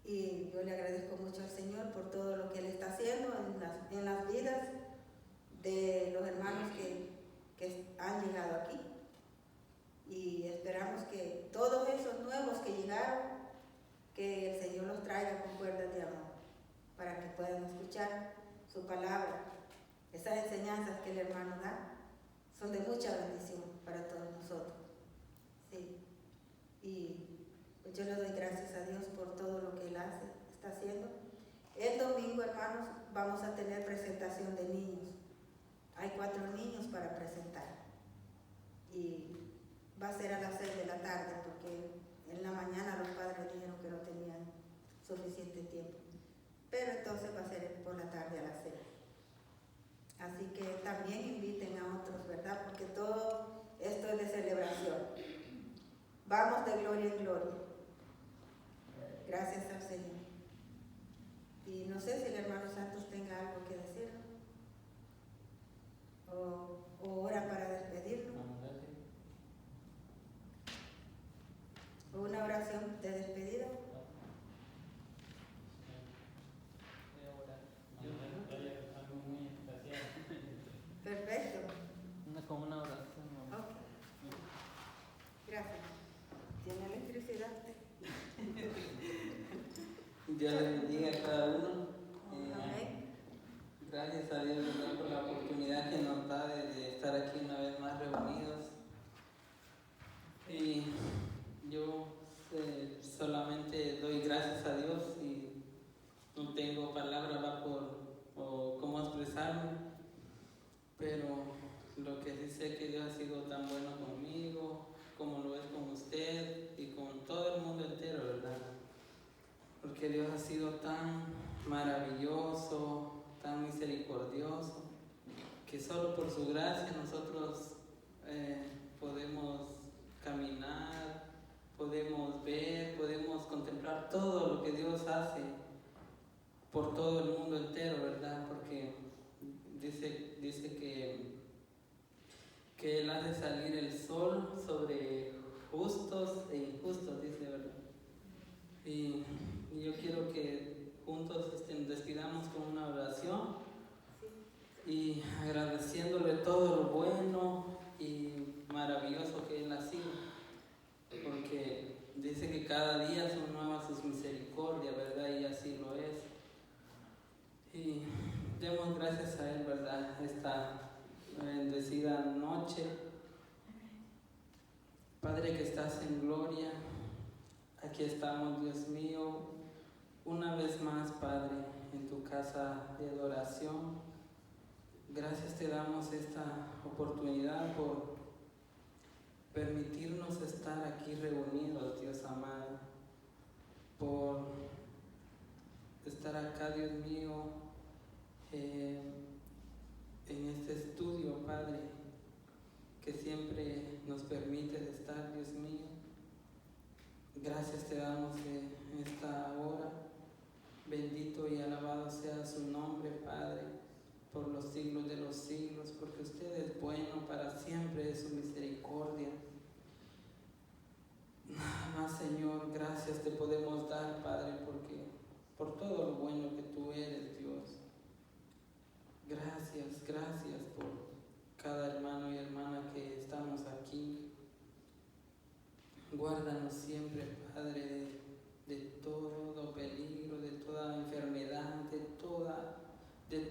Y yo le agradezco mucho al Señor por todo lo que Él está haciendo en las vidas de los hermanos que han llegado aquí. Y esperamos que todos esos nuevos que llegaron, que el Señor los traiga con cuerdas de amor, para que puedan escuchar su palabra. Esas enseñanzas que el hermano da son de mucha bendición para todos nosotros. Sí. Y pues yo le doy gracias a Dios por todo lo que Él está haciendo. El domingo, hermanos, vamos a tener presentación de niños. Hay 4 niños para presentar. Y va a ser a las 6 de la tarde, porque en la mañana los padres dijeron que no tenían suficiente tiempo. Pero entonces va a ser por la tarde a las 6. Así que también inviten a otros, ¿verdad? Porque todo esto es de celebración. Vamos de gloria en gloria. Gracias al Señor. Y no sé si el hermano Santos tenga algo que decir. O ora para despedirnos. O una oración de despedida. Perfecto. Con una oración. Ok. Gracias. ¿Tiene electricidad? Dios le bendiga a cada uno. Amén. Gracias a Dios, ¿verdad?, por la oportunidad que nos da de estar aquí una vez más reunidos. Y yo solamente doy gracias a Dios y no tengo palabras o cómo expresarme, pero lo que sí sé que Dios ha sido tan bueno conmigo, como lo es con usted y con todo el mundo entero, ¿verdad? Porque Dios ha sido tan maravilloso, tan misericordioso, que solo por su gracia nosotros podemos caminar, podemos ver, podemos contemplar todo lo que Dios hace por todo el mundo entero, ¿verdad? Porque dice que Él hace salir el sol sobre justos e injustos, dice, ¿verdad? Y yo quiero que juntos despidamos con una oración y agradeciéndole todo lo bueno y maravilloso que Él ha sido, porque dice que cada día son nuevas sus misericordias, ¿verdad? Y así lo es. Y demos gracias a Él, ¿verdad? Esta bendecida noche. Padre que estás en gloria, aquí estamos, Dios mío, una vez más, Padre, en tu casa de adoración. Gracias te damos esta oportunidad por permitirnos estar aquí reunidos, Dios amado, por estar acá, Dios mío, en este estudio, Padre, que siempre nos permites estar, Dios mío. Gracias te damos en esta hora. Bendito y alabado sea su nombre, Padre, por los siglos de los siglos, porque usted es bueno, para siempre es su misericordia. Nada más, Señor, gracias te podemos dar, Padre, porque por todo lo bueno que tú eres, Dios. Gracias, gracias por cada hermano y hermana que estamos aquí. Guárdanos siempre, Padre, de todo peligro, de toda enfermedad, de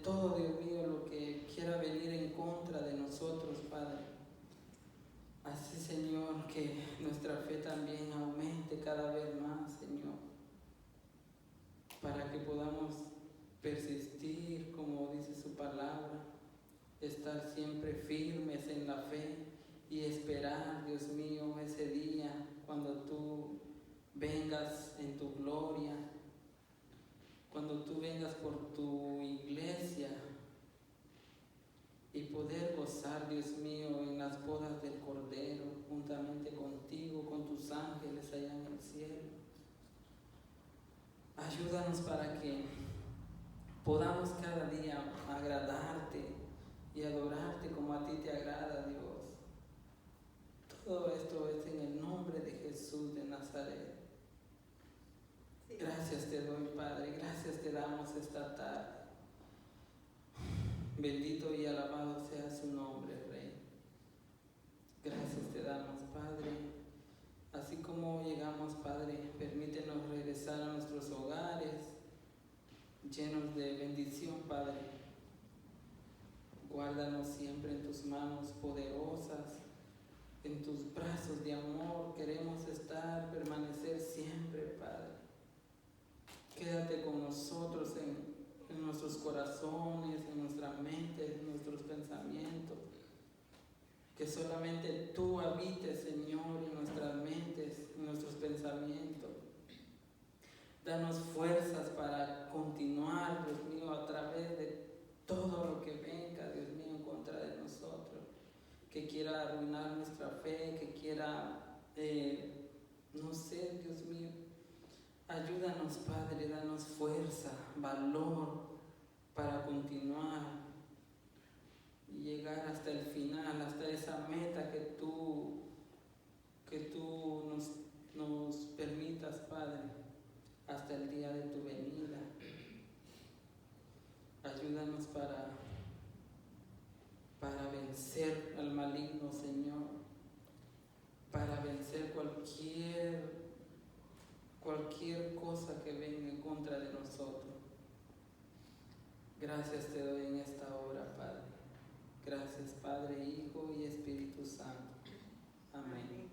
todo, Dios mío, lo que quiera venir en contra de nosotros, Padre. Así, Señor, que nuestra fe también aumente cada vez más, Señor. para que podamos persistir, como dice su palabra, estar siempre firmes en la fe y esperar, Dios mío, ese día cuando tú vengas en tu gloria, cuando tú vengas por tu iglesia y poder gozar, Dios mío, en las bodas del Cordero, juntamente contigo, con tus ángeles allá en el cielo. Ayúdanos para que podamos cada día agradarte y adorarte como a ti te agrada, Dios. Todo esto es en el nombre de Jesús de Nazaret. Sí. Gracias te doy, Padre, gracias te damos esta tarde. Bendito y alabado sea su nombre, Rey. Gracias te damos, Padre. Así como llegamos, Padre, permítenos regresar a nuestros hogares llenos de bendición, Padre. Guárdanos siempre en tus manos poderosas, en tus brazos de amor. Queremos estar, permanecer siempre, Padre. Quédate con nosotros en nuestros corazones, en nuestra mente, en nuestros pensamientos. Que solamente tú habites, Señor, en nuestras mentes, en nuestros pensamientos. Danos fuerzas para continuar, Dios mío, a través de todo lo que venga, Dios mío, en contra de nosotros. Que quiera arruinar nuestra fe, que quiera, no sé, Dios mío. Ayúdanos, Padre, danos fuerza, valor para continuar y llegar hasta el final, hasta esa meta que tú nos permitas, Padre, hasta el día de tu venida. Ayúdanos para vencer al maligno, Señor, para vencer cualquier cosa que venga en contra de nosotros. Gracias te doy en esta hora, Padre. Gracias, Padre, Hijo y Espíritu Santo. Amén.